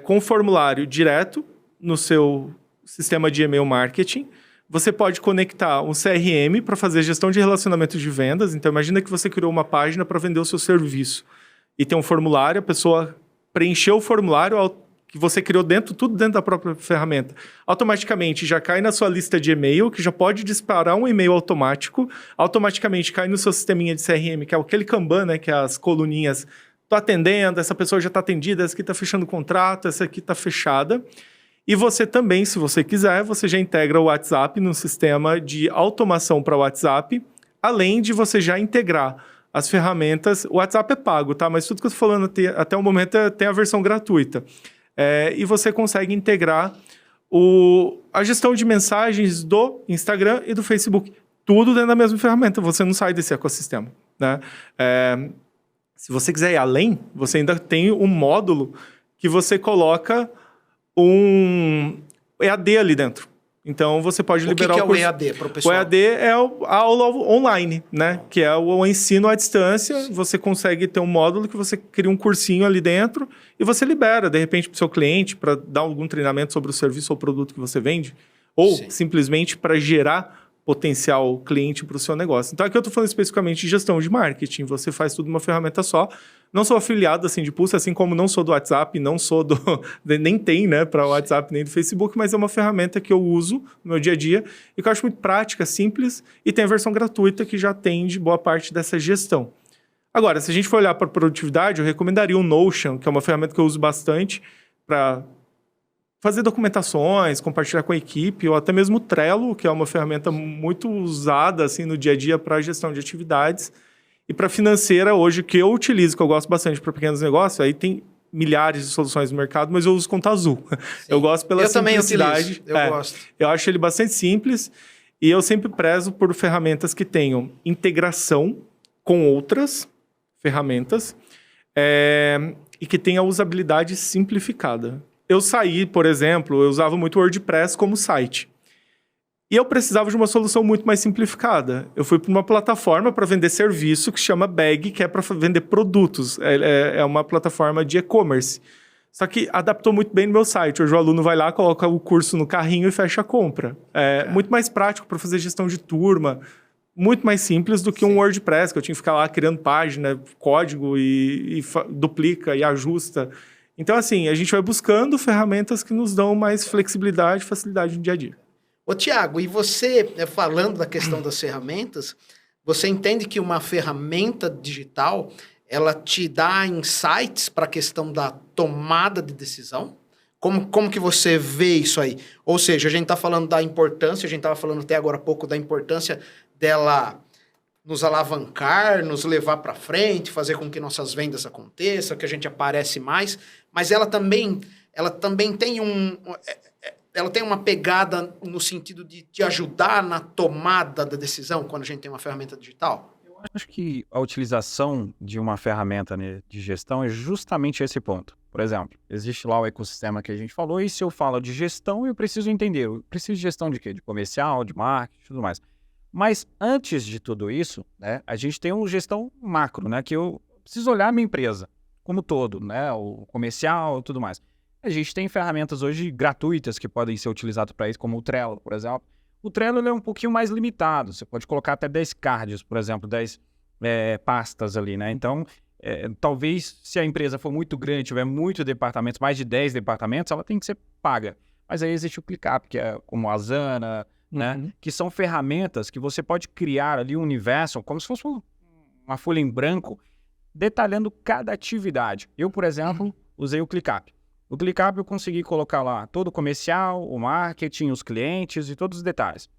com formulário direto no seu sistema de e-mail marketing. Você pode conectar um CRM para fazer gestão de relacionamento de vendas. Então, imagina que você criou uma página para vender o seu serviço. E tem um formulário, a pessoa preencheu o formulário que você criou tudo dentro da própria ferramenta. Automaticamente já cai na sua lista de e-mail, que já pode disparar um e-mail automático. Automaticamente cai no seu sisteminha de CRM, que é aquele Kanban, né? Que é as coluninhas. Estou atendendo, essa pessoa já está atendida, essa aqui está fechando o contrato, essa aqui está fechada. E você também, se você quiser, você já integra o WhatsApp no sistema de automação para o WhatsApp, além de você já integrar as ferramentas. O WhatsApp é pago, tá? Mas tudo que eu estou falando até o momento tem a versão gratuita. E você consegue integrar a gestão de mensagens do Instagram e do Facebook. Tudo dentro da mesma ferramenta. Você não sai desse ecossistema, né? Se você quiser ir além, você ainda tem um módulo que você coloca um EAD ali dentro. Então, você pode liberar o curso. O que é o EAD para o pessoal? O EAD é a aula online, né? Que é o ensino à distância. Você consegue ter um módulo que você cria um cursinho ali dentro e você libera, de repente, para o seu cliente, para dar algum treinamento sobre o serviço ou produto que você vende, ou simplesmente para gerar potencial cliente para o seu negócio. Então, aqui eu estou falando especificamente de gestão de marketing. Você faz tudo numa ferramenta só. Não sou afiliado assim de Pulse, assim como não sou do WhatsApp, não sou nem tem, né, para o WhatsApp nem do Facebook, mas é uma ferramenta que eu uso no meu dia a dia e que eu acho muito prática, simples, e tem a versão gratuita que já atende boa parte dessa gestão. Agora, se a gente for olhar para produtividade, eu recomendaria o Notion, que é uma ferramenta que eu uso bastante para fazer documentações, compartilhar com a equipe, ou até mesmo o Trello, que é uma ferramenta muito usada assim, no dia a dia para gestão de atividades. E para financeira, hoje, que eu utilizo, que eu gosto bastante para pequenos negócios, aí tem milhares de soluções no mercado, mas eu uso Conta Azul. Sim. Eu gosto pela simplicidade. Eu gosto. Eu acho ele bastante simples e eu sempre prezo por ferramentas que tenham integração com outras ferramentas e que tenha usabilidade simplificada. Eu saí, por exemplo, eu usava muito o WordPress como site. E eu precisava de uma solução muito mais simplificada. Eu fui para uma plataforma para vender serviço que se chama Bag, que é para vender produtos. É uma plataforma de e-commerce. Só que adaptou muito bem no meu site. Hoje o aluno vai lá, coloca o curso no carrinho e fecha a compra. Muito mais prático para fazer gestão de turma. Muito mais simples do que um WordPress, que eu tinha que ficar lá criando página, código e duplica e ajusta. Então, assim, a gente vai buscando ferramentas que nos dão mais flexibilidade e facilidade no dia a dia. Ô, Tiago, e você, falando da questão das ferramentas, você entende que uma ferramenta digital, ela te dá insights para a questão da tomada de decisão? Como que você vê isso aí? Ou seja, a gente está falando da importância, a gente estava falando até agora há pouco da importância dela nos alavancar, nos levar para frente, fazer com que nossas vendas aconteçam, que a gente aparece mais, mas ela também tem ela tem uma pegada no sentido de te ajudar na tomada da decisão quando a gente tem uma ferramenta digital? Eu acho que a utilização de uma ferramenta, né, de gestão é justamente esse ponto. Por exemplo, existe lá o ecossistema que a gente falou, e se eu falo de gestão, eu preciso entender. Eu preciso de gestão de quê? De comercial, de marketing e tudo mais. Mas antes de tudo isso, né, a gente tem uma gestão macro, né, que eu preciso olhar a minha empresa como todo, né, o comercial e tudo mais. A gente tem ferramentas hoje gratuitas que podem ser utilizadas para isso, como o Trello, por exemplo. O Trello ele é um pouquinho mais limitado. Você pode colocar até 10 cards, por exemplo, 10 pastas ali, né? Então, talvez se a empresa for muito grande, tiver muitos departamentos, mais de 10 departamentos, ela tem que ser paga. Mas aí existe o ClickUp, que é como a Asana, né? Que são ferramentas que você pode criar ali um universo, como se fosse uma folha em branco, detalhando cada atividade. Eu, por exemplo, usei o ClickUp. O ClickUp eu consegui colocar lá todo o comercial, o marketing, os clientes e todos os detalhes.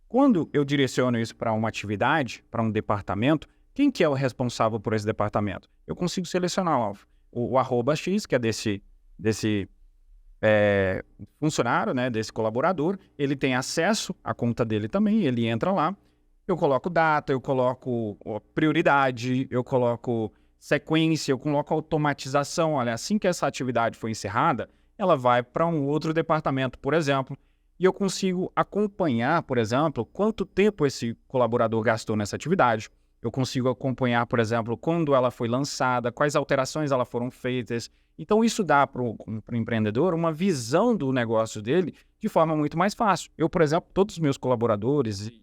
Quando eu direciono isso para uma atividade, para um departamento, quem que é o responsável por esse departamento? Eu consigo selecionar lá o @x, que é desse funcionário, né, desse colaborador. Ele tem acesso à conta dele também, ele entra lá. Eu coloco data, eu coloco prioridade, eu coloco sequência, eu coloco automatização. Olha, assim que essa atividade for encerrada, ela vai para um outro departamento, por exemplo, e eu consigo acompanhar, por exemplo, quanto tempo esse colaborador gastou nessa atividade. eu consigo acompanhar, por exemplo, quando ela foi lançada, quais alterações elas foram feitas. Então, isso dá para o empreendedor uma visão do negócio dele de forma muito mais fácil. Eu, por exemplo, todos os meus colaboradores e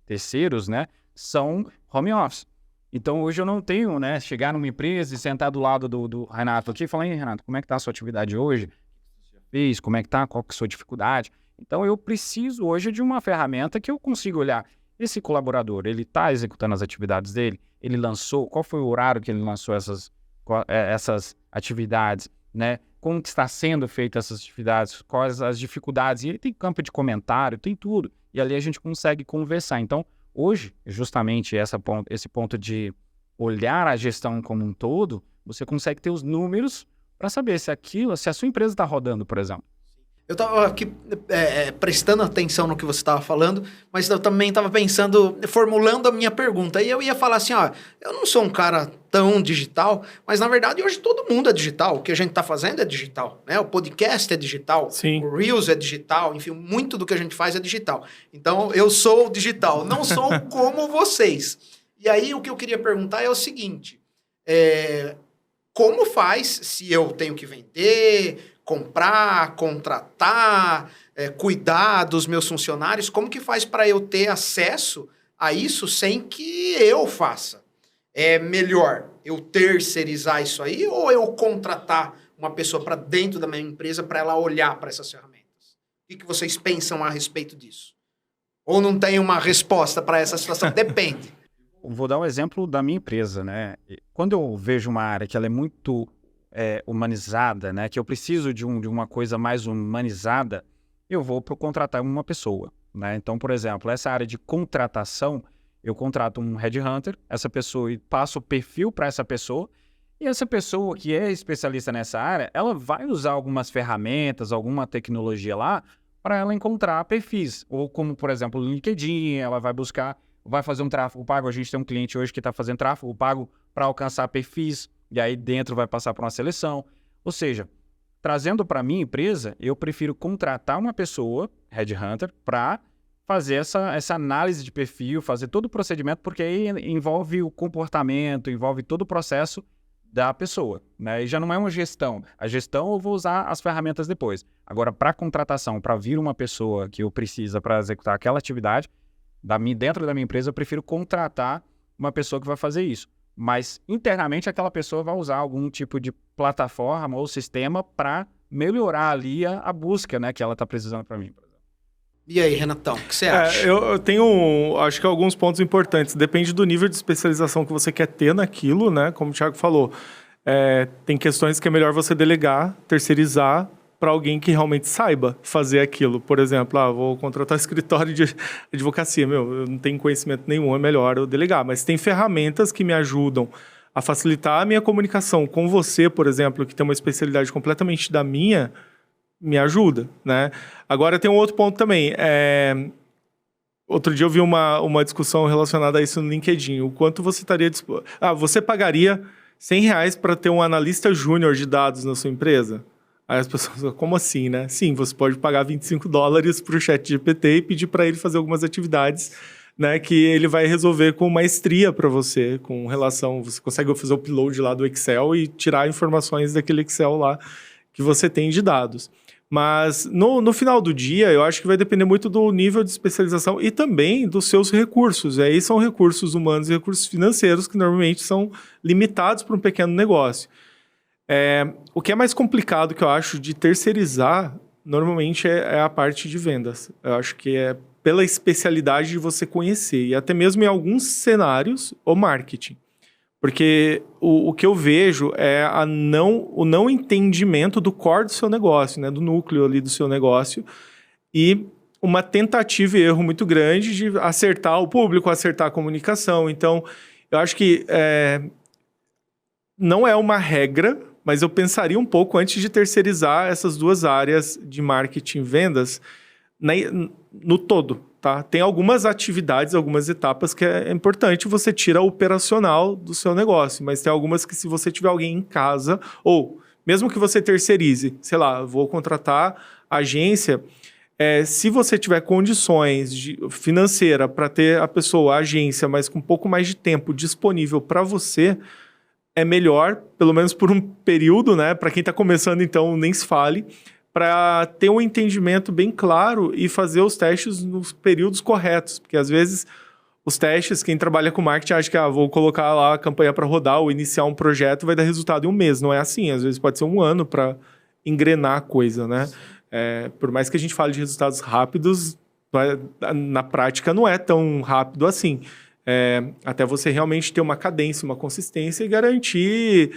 terceiros, né, são home office. Então, hoje eu não tenho, né, chegar numa empresa e sentar do lado do Renato aqui e falar, Renato, como é que está a sua atividade hoje? O que você fez? Como é que está? Qual que é a sua dificuldade? Então, eu preciso hoje de uma ferramenta que eu consiga olhar esse colaborador, ele está executando as atividades dele? Ele lançou? Qual foi o horário que ele lançou essas atividades, né? Como que está sendo feita essas atividades? Quais as dificuldades? E ele tem campo de comentário, tem tudo. E ali a gente consegue conversar. Então, hoje, justamente esse ponto de olhar a gestão como um todo, você consegue ter os números para saber se a sua empresa está rodando, por exemplo. Eu estava aqui prestando atenção no que você estava falando, mas eu também estava pensando, formulando a minha pergunta. E eu ia falar assim, ó, eu não sou um cara tão digital, mas na verdade hoje todo mundo é digital. O que a gente está fazendo é digital, né? O podcast é digital, Sim. O Reels é digital, enfim, muito do que a gente faz é digital. Então eu sou digital, não sou como vocês. E aí o que eu queria perguntar é o seguinte, como faz se eu tenho que vender, comprar, contratar, cuidar dos meus funcionários, como que faz para eu ter acesso a isso sem que eu faça? É melhor eu terceirizar isso aí ou eu contratar uma pessoa para dentro da minha empresa para ela olhar para essas ferramentas? O que vocês pensam a respeito disso? Ou não tem uma resposta para essa situação? Depende. Vou dar um exemplo da minha empresa, né? Quando eu vejo uma área que ela é muito humanizada, né? Que eu preciso de uma coisa mais humanizada, eu vou contratar uma pessoa, né? Então, por exemplo, essa área de contratação, eu contrato um headhunter, essa pessoa, e passo o perfil para essa pessoa, e essa pessoa que é especialista nessa área, ela vai usar algumas ferramentas, alguma tecnologia lá, para ela encontrar perfis. Ou como, por exemplo, o LinkedIn, ela vai buscar, vai fazer um tráfego pago. A gente tem um cliente hoje que está fazendo tráfego pago para alcançar perfis, e aí dentro vai passar por uma seleção. Ou seja, trazendo para a minha empresa, eu prefiro contratar uma pessoa, headhunter, para fazer essa análise de perfil, fazer todo o procedimento, porque aí envolve o comportamento, envolve todo o processo da pessoa, né? E já não é uma gestão. A gestão eu vou usar as ferramentas depois. Agora, para contratação, para vir uma pessoa que eu precisa para executar aquela atividade, dentro da minha empresa, eu prefiro contratar uma pessoa que vai fazer isso. Mas internamente aquela pessoa vai usar algum tipo de plataforma ou sistema para melhorar ali a busca, né, que ela está precisando para mim. E aí, Renatão, o que você acha? Eu tenho, acho que alguns pontos importantes. Depende do nível de especialização que você quer ter naquilo, né? Como o Thiago falou, tem questões que é melhor você delegar, terceirizar para alguém que realmente saiba fazer aquilo. Por exemplo, vou contratar escritório de advocacia. Eu não tenho conhecimento nenhum, é melhor eu delegar. Mas tem ferramentas que me ajudam a facilitar a minha comunicação com você, por exemplo, que tem uma especialidade completamente da minha, me ajuda, né? Agora tem um outro ponto também. Outro dia eu vi uma discussão relacionada a isso no LinkedIn. O quanto você estaria disposto... você pagaria R$100 para ter um analista júnior de dados na sua empresa? Aí as pessoas falam, como assim, né? Sim, você pode pagar $25 para o ChatGPT e pedir para ele fazer algumas atividades, né, que ele vai resolver com maestria para você, com relação... Você consegue fazer o upload lá do Excel e tirar informações daquele Excel lá que você tem de dados. Mas no final do dia, eu acho que vai depender muito do nível de especialização e também dos seus recursos. Aí são recursos humanos e recursos financeiros que normalmente são limitados para um pequeno negócio. O que é mais complicado, que eu acho, de terceirizar, normalmente é a parte de vendas. Eu acho que é pela especialidade de você conhecer, e até mesmo em alguns cenários, o marketing. Porque o que eu vejo é o não entendimento do core do seu negócio, né? Do núcleo ali do seu negócio, e uma tentativa e erro muito grande de acertar o público, acertar a comunicação. Então, eu acho que não é uma regra, mas eu pensaria um pouco antes de terceirizar essas duas áreas de marketing e vendas no todo. Tá? Tem algumas atividades, algumas etapas que é importante você tirar o operacional do seu negócio, mas tem algumas que, se você tiver alguém em casa, ou mesmo que você terceirize, sei lá, vou contratar agência, Se você tiver condições financeira para ter a pessoa, a agência, mas com um pouco mais de tempo disponível para você, é melhor, pelo menos por um período, né? Para quem está começando, então, nem se fale, para ter um entendimento bem claro e fazer os testes nos períodos corretos. Porque, às vezes, os testes, quem trabalha com marketing acha que vou colocar lá a campanha para rodar ou iniciar um projeto, vai dar resultado em um mês. Não é assim. Às vezes pode ser um ano para engrenar a coisa, né? Por mais que a gente fale de resultados rápidos, na prática não é tão rápido assim. Até você realmente ter uma cadência, uma consistência e garantir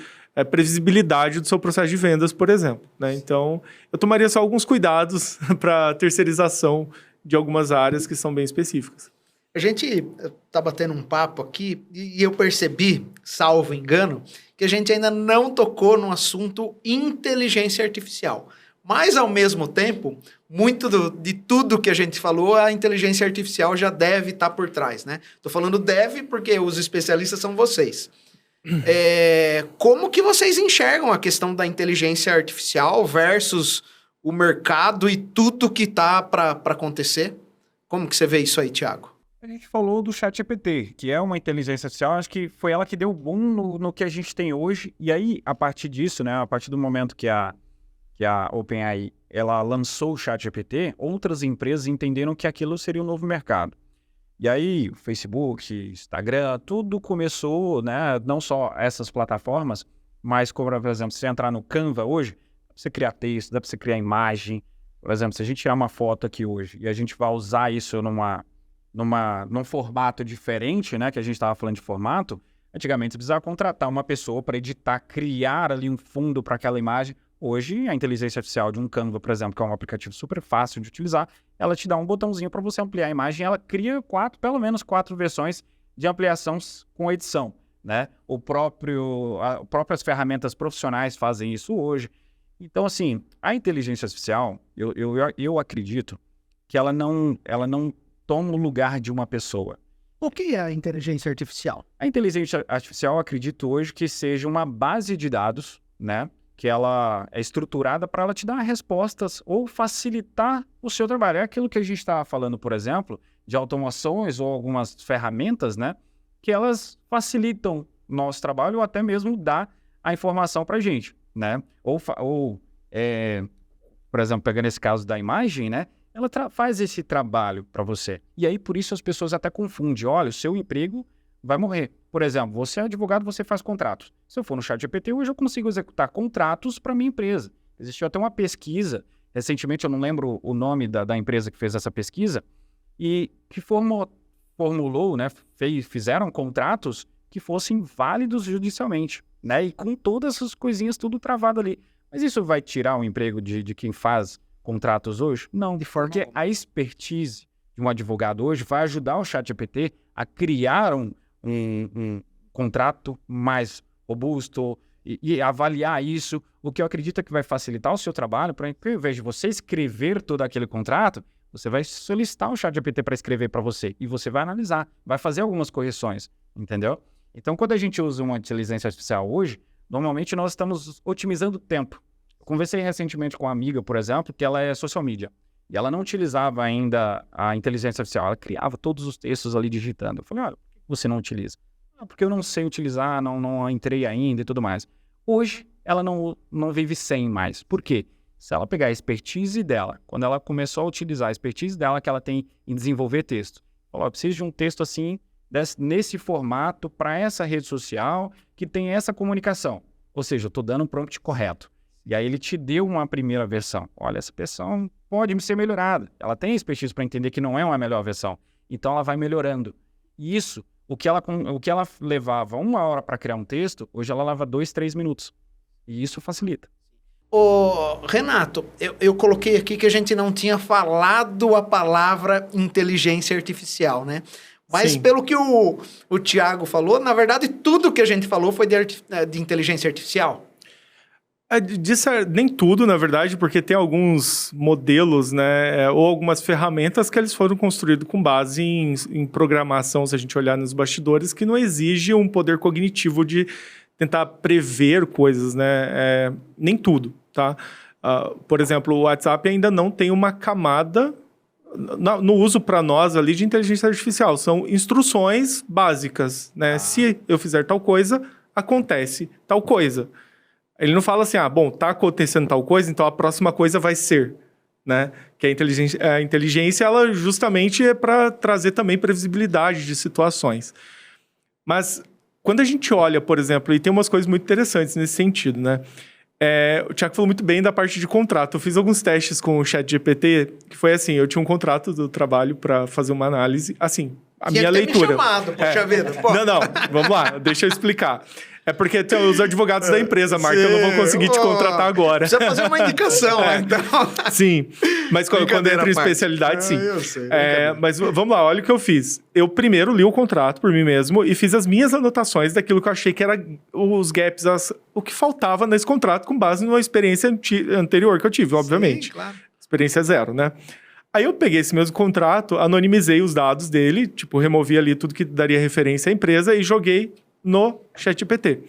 previsibilidade do seu processo de vendas, por exemplo, né? Então, eu tomaria só alguns cuidados para terceirização de algumas áreas que são bem específicas. A gente tá batendo um papo aqui e eu percebi, salvo engano, que a gente ainda não tocou no assunto inteligência artificial. Mas, ao mesmo tempo, muito de tudo que a gente falou, a inteligência artificial já deve estar por trás, né? Tô falando deve porque os especialistas são vocês. Como que vocês enxergam a questão da inteligência artificial versus o mercado e tudo que tá para acontecer? Como que você vê isso aí, Thiago? A gente falou do ChatGPT, que é uma inteligência artificial, acho que foi ela que deu boom no que a gente tem hoje. E aí, a partir disso, né, a partir do momento que a OpenAI ela lançou o ChatGPT, outras empresas entenderam que aquilo seria um novo mercado. E aí, Facebook, Instagram, tudo começou, né, não só essas plataformas, mas como, por exemplo, se você entrar no Canva hoje, dá para você criar texto, dá para você criar imagem. Por exemplo, se a gente tirar uma foto aqui hoje e a gente vai usar isso num formato diferente, né, que a gente estava falando de formato, antigamente você precisava contratar uma pessoa para editar, criar ali um fundo para aquela imagem. Hoje, a inteligência artificial de um Canva, por exemplo, que é um aplicativo super fácil de utilizar, ela te dá um botãozinho para você ampliar a imagem, ela cria pelo menos 4 versões de ampliação com edição, né? Próprias ferramentas profissionais fazem isso hoje. Então, assim, a inteligência artificial, eu acredito que ela não toma o lugar de uma pessoa. O que é a inteligência artificial? A inteligência artificial, eu acredito hoje que seja uma base de dados, né? Que ela é estruturada para ela te dar respostas ou facilitar o seu trabalho. É aquilo que a gente estava falando, por exemplo, de automações ou algumas ferramentas, né? Que elas facilitam o nosso trabalho ou até mesmo dá a informação para a gente, né? Por exemplo, pegando esse caso da imagem, né? Ela faz esse trabalho para você. E aí, por isso, as pessoas até confundem. Olha, o seu emprego vai morrer. Por exemplo, você é advogado, você faz contratos. Se eu for no ChatGPT, hoje eu consigo executar contratos para minha empresa. Existiu até uma pesquisa, recentemente, eu não lembro o nome da empresa que fez essa pesquisa, e que formulou, né, fizeram contratos que fossem válidos judicialmente, né, e com todas essas coisinhas tudo travado ali. Mas isso vai tirar o emprego de quem faz contratos hoje? Não, porque a expertise de um advogado hoje vai ajudar o ChatGPT a criar um contrato mais robusto e avaliar isso, o que eu acredito que vai facilitar o seu trabalho, para ao invés de você escrever todo aquele contrato, você vai solicitar o ChatGPT para escrever para você e você vai analisar, vai fazer algumas correções, entendeu? Então, quando a gente usa uma inteligência artificial hoje, normalmente nós estamos otimizando o tempo. Eu conversei recentemente com uma amiga, por exemplo, que ela é social media. E ela não utilizava ainda a inteligência artificial, ela criava todos os textos ali digitando. Eu falei, olha, por que você não utiliza? Porque eu não sei utilizar, não entrei ainda e tudo mais. Hoje, ela não vive sem mais. Por quê? Se ela pegar a expertise dela, quando ela começou a utilizar a expertise dela que ela tem em desenvolver texto, falou, eu preciso de um texto assim, nesse formato, para essa rede social, que tem essa comunicação. Ou seja, eu estou dando um prompt correto. E aí ele te deu uma primeira versão. Olha, essa versão pode ser melhorada. Ela tem expertise para entender que não é uma melhor versão. Então ela vai melhorando. E isso, o que ela levava 1 hora para criar um texto, hoje ela leva 2, 3 minutos. E isso facilita. Ô, Renato, eu coloquei aqui que a gente não tinha falado a palavra inteligência artificial, né? Mas Sim. Pelo que o Thiago falou, na verdade, tudo que a gente falou foi de inteligência artificial. Nem tudo, na verdade, porque tem alguns modelos, né, ou algumas ferramentas que eles foram construídos com base em programação, se a gente olhar nos bastidores, que não exige um poder cognitivo de tentar prever coisas, né? Nem tudo, tá? Por exemplo, o WhatsApp ainda não tem uma camada no uso para nós ali de inteligência artificial. São instruções básicas, né? Se eu fizer tal coisa, acontece tal coisa. Ele não fala assim, bom, tá acontecendo tal coisa, então a próxima coisa vai ser, né? Que a inteligência, ela justamente é para trazer também previsibilidade de situações. Mas quando a gente olha, por exemplo, e tem umas coisas muito interessantes nesse sentido, né? O Thiago falou muito bem da parte de contrato. Eu fiz alguns testes com o ChatGPT, que foi assim, eu tinha um contrato do trabalho para fazer uma análise, assim, minha leitura. Me chamado, poxa vida. Pô. Não, vamos lá, deixa eu explicar. É porque tem os advogados da empresa, Marco, eu não vou conseguir te contratar agora. Precisa fazer uma indicação, então. Sim, mas quando entra em especialidade, sim. Eu sei. Mas vamos lá, olha o que eu fiz. Eu primeiro li o contrato por mim mesmo e fiz as minhas anotações daquilo que eu achei que era os gaps, o que faltava nesse contrato com base numa experiência anterior que eu tive, obviamente. Sim, claro. Experiência zero, né? Aí eu peguei esse mesmo contrato, anonimizei os dados dele, tipo, removi ali tudo que daria referência à empresa e joguei no ChatGPT.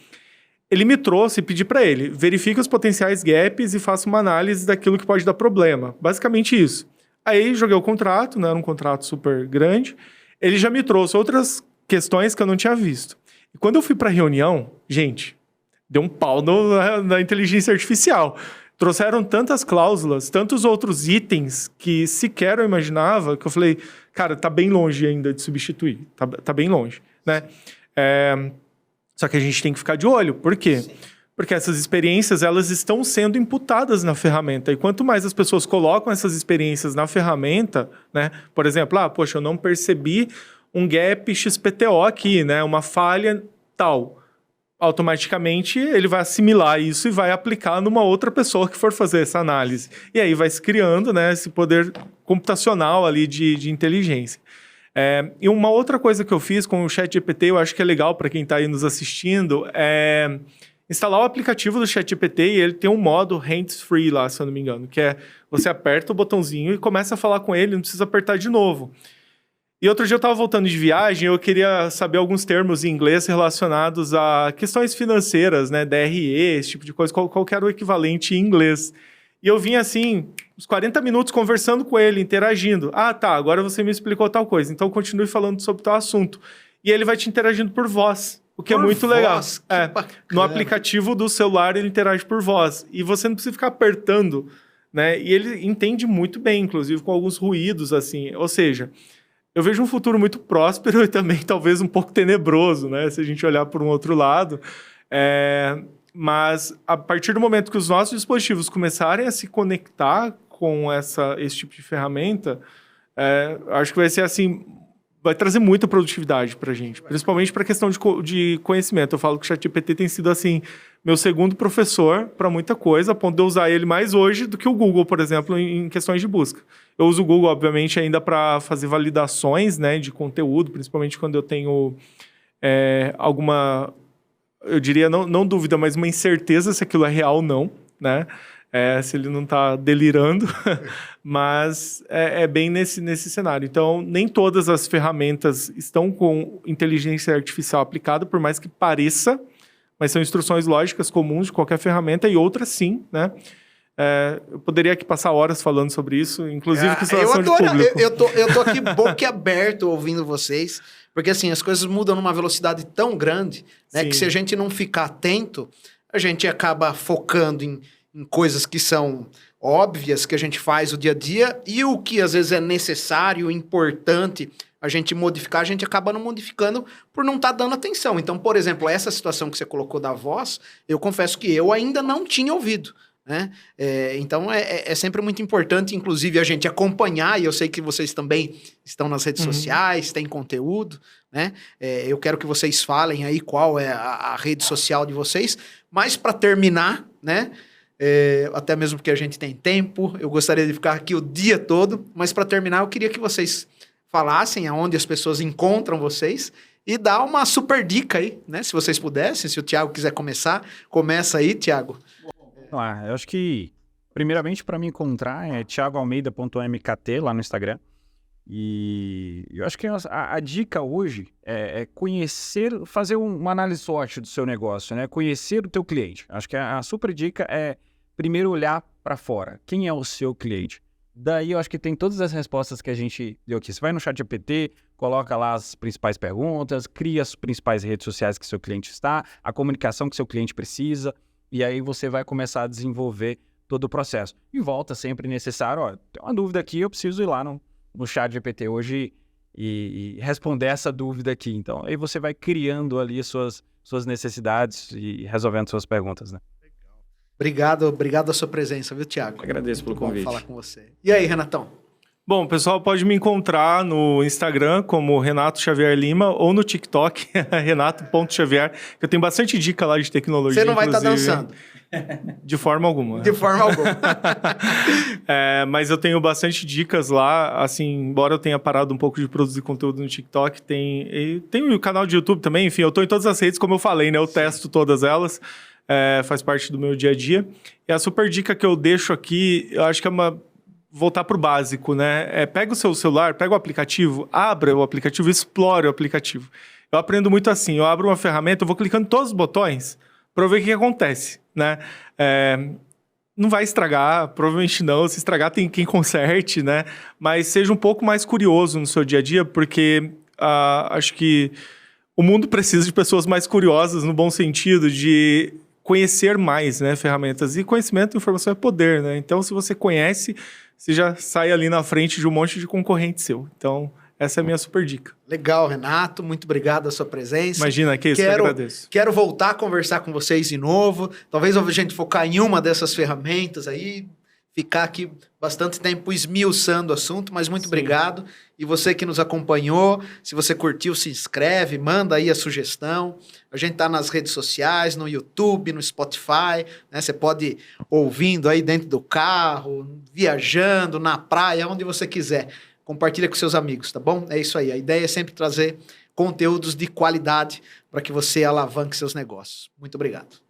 Ele me trouxe e pedi para ele, verifique os potenciais gaps e faça uma análise daquilo que pode dar problema. Basicamente isso. Aí joguei o contrato, não era um contrato super grande. Ele já me trouxe outras questões que eu não tinha visto. E quando eu fui para a reunião, gente, deu um pau na inteligência artificial. Trouxeram tantas cláusulas, tantos outros itens que sequer eu imaginava, que eu falei, cara, tá bem longe ainda de substituir. Tá bem longe, né? Só que a gente tem que ficar de olho. Por quê? Sim. Porque essas experiências, elas estão sendo imputadas na ferramenta. E quanto mais as pessoas colocam essas experiências na ferramenta, né? Por exemplo, poxa, eu não percebi um gap XPTO aqui, né? Uma falha tal. Automaticamente, ele vai assimilar isso e vai aplicar numa outra pessoa que for fazer essa análise. E aí vai se criando, né, esse poder computacional ali de inteligência. E uma outra coisa que eu fiz com o ChatGPT, eu acho que é legal para quem está aí nos assistindo, é instalar o aplicativo do ChatGPT e ele tem um modo hands-free lá, se eu não me engano, que é você aperta o botãozinho e começa a falar com ele, não precisa apertar de novo. E outro dia eu estava voltando de viagem, eu queria saber alguns termos em inglês relacionados a questões financeiras, né, DRE, esse tipo de coisa, qual que era o equivalente em inglês. E eu vim assim, uns 40 minutos conversando com ele, interagindo. Tá, agora você me explicou tal coisa, então continue falando sobre tal assunto. E ele vai te interagindo por voz, o que é muito legal. No aplicativo do celular ele interage por voz. E você não precisa ficar apertando, né? E ele entende muito bem, inclusive com alguns ruídos, assim. Ou seja, eu vejo um futuro muito próspero e também talvez um pouco tenebroso, né? Se a gente olhar por um outro lado. Mas a partir do momento que os nossos dispositivos começarem a se conectar com esse tipo de ferramenta, acho que vai ser assim, vai trazer muita produtividade para a gente, principalmente para a questão de conhecimento. Eu falo que o ChatGPT tem sido assim meu segundo professor para muita coisa, a ponto de eu usar ele mais hoje do que o Google, por exemplo, em questões de busca. Eu uso o Google, obviamente, ainda para fazer validações, né, de conteúdo, principalmente quando eu tenho alguma, eu diria, não dúvida, mas uma incerteza se aquilo é real ou não, né? Se ele não está delirando, mas é bem nesse cenário. Então, nem todas as ferramentas estão com inteligência artificial aplicada, por mais que pareça, mas são instruções lógicas comuns de qualquer ferramenta, e outras sim, né? Eu poderia aqui passar horas falando sobre isso, inclusive com situação de público. Eu tô aqui boquiaberto ouvindo vocês, porque assim, as coisas mudam numa velocidade tão grande, né, que se a gente não ficar atento, a gente acaba focando em coisas que são óbvias, que a gente faz o dia a dia, e o que às vezes é necessário, importante a gente modificar, a gente acaba não modificando por não estar dando atenção. Então, por exemplo, essa situação que você colocou da voz, eu confesso que eu ainda não tinha ouvido, né? Então, é sempre muito importante, inclusive, a gente acompanhar, e eu sei que vocês também estão nas redes sociais, tem conteúdo, né? Eu quero que vocês falem aí qual é a rede social de vocês, mas para terminar, né? Até mesmo porque a gente tem tempo, eu gostaria de ficar aqui o dia todo, mas para terminar eu queria que vocês falassem aonde as pessoas encontram vocês e dar uma super dica aí, né? Se vocês pudessem, se o Thiago quiser começar, começa aí, Thiago. Eu acho que, primeiramente, para me encontrar é thiagoalmeida.mkt lá no Instagram. E eu acho que a dica hoje é conhecer, fazer uma análise SWOT do seu negócio, né? Conhecer o teu cliente. Acho que a super dica é primeiro olhar para fora. Quem é o seu cliente? Daí eu acho que tem todas as respostas que a gente deu aqui. Você vai no ChatGPT, coloca lá as principais perguntas, cria as principais redes sociais que seu cliente está, a comunicação que seu cliente precisa, e aí você vai começar a desenvolver todo o processo. E volta sempre necessário, tem uma dúvida aqui, eu preciso ir lá no ChatGPT hoje e responder essa dúvida aqui. Então, aí você vai criando ali suas necessidades e resolvendo suas perguntas, né? Obrigado a sua presença, viu, Thiago? Agradeço pelo Bom convite. falar com você. E aí, Renatão? Bom, o pessoal pode me encontrar no Instagram como Renato Xavier Lima ou no TikTok, renato.xavier, que eu tenho bastante dica lá de tecnologia. Você não vai estar inclusive. dançando. De forma alguma. De forma alguma. Mas eu tenho bastante dicas lá, assim, embora eu tenha parado um pouco de produzir conteúdo no TikTok, tem o canal de YouTube também, enfim, eu tô em todas as redes, como eu falei, né? Eu testo todas elas, faz parte do meu dia a dia. E a super dica que eu deixo aqui, eu acho que é voltar pro básico, né? Pega o seu celular, pega o aplicativo, abra o aplicativo, explore o aplicativo. Eu aprendo muito assim, eu abro uma ferramenta, eu vou clicando em todos os botões para ver o que acontece, né? Não vai estragar, provavelmente não. Se estragar, tem quem conserte, né? Mas seja um pouco mais curioso no seu dia a dia, porque acho que o mundo precisa de pessoas mais curiosas, no bom sentido, de conhecer mais, né, ferramentas. E conhecimento e informação é poder, né? Então, se você conhece, você já sai ali na frente de um monte de concorrente seu. Então, essa é a minha super dica. Legal, Renato. Muito obrigado a sua presença. Imagina, que isso, eu agradeço. Quero voltar a conversar com vocês de novo. Talvez a gente focar em uma dessas ferramentas aí, ficar aqui bastante tempo esmiuçando o assunto, mas muito obrigado. E você que nos acompanhou, se você curtiu, se inscreve, manda aí a sugestão. A gente tá nas redes sociais, no YouTube, no Spotify, né? Você pode ir ouvindo aí dentro do carro, viajando, na praia, onde você quiser. Compartilha com seus amigos, tá bom? É isso aí. A ideia é sempre trazer conteúdos de qualidade para que você alavanque seus negócios. Muito obrigado.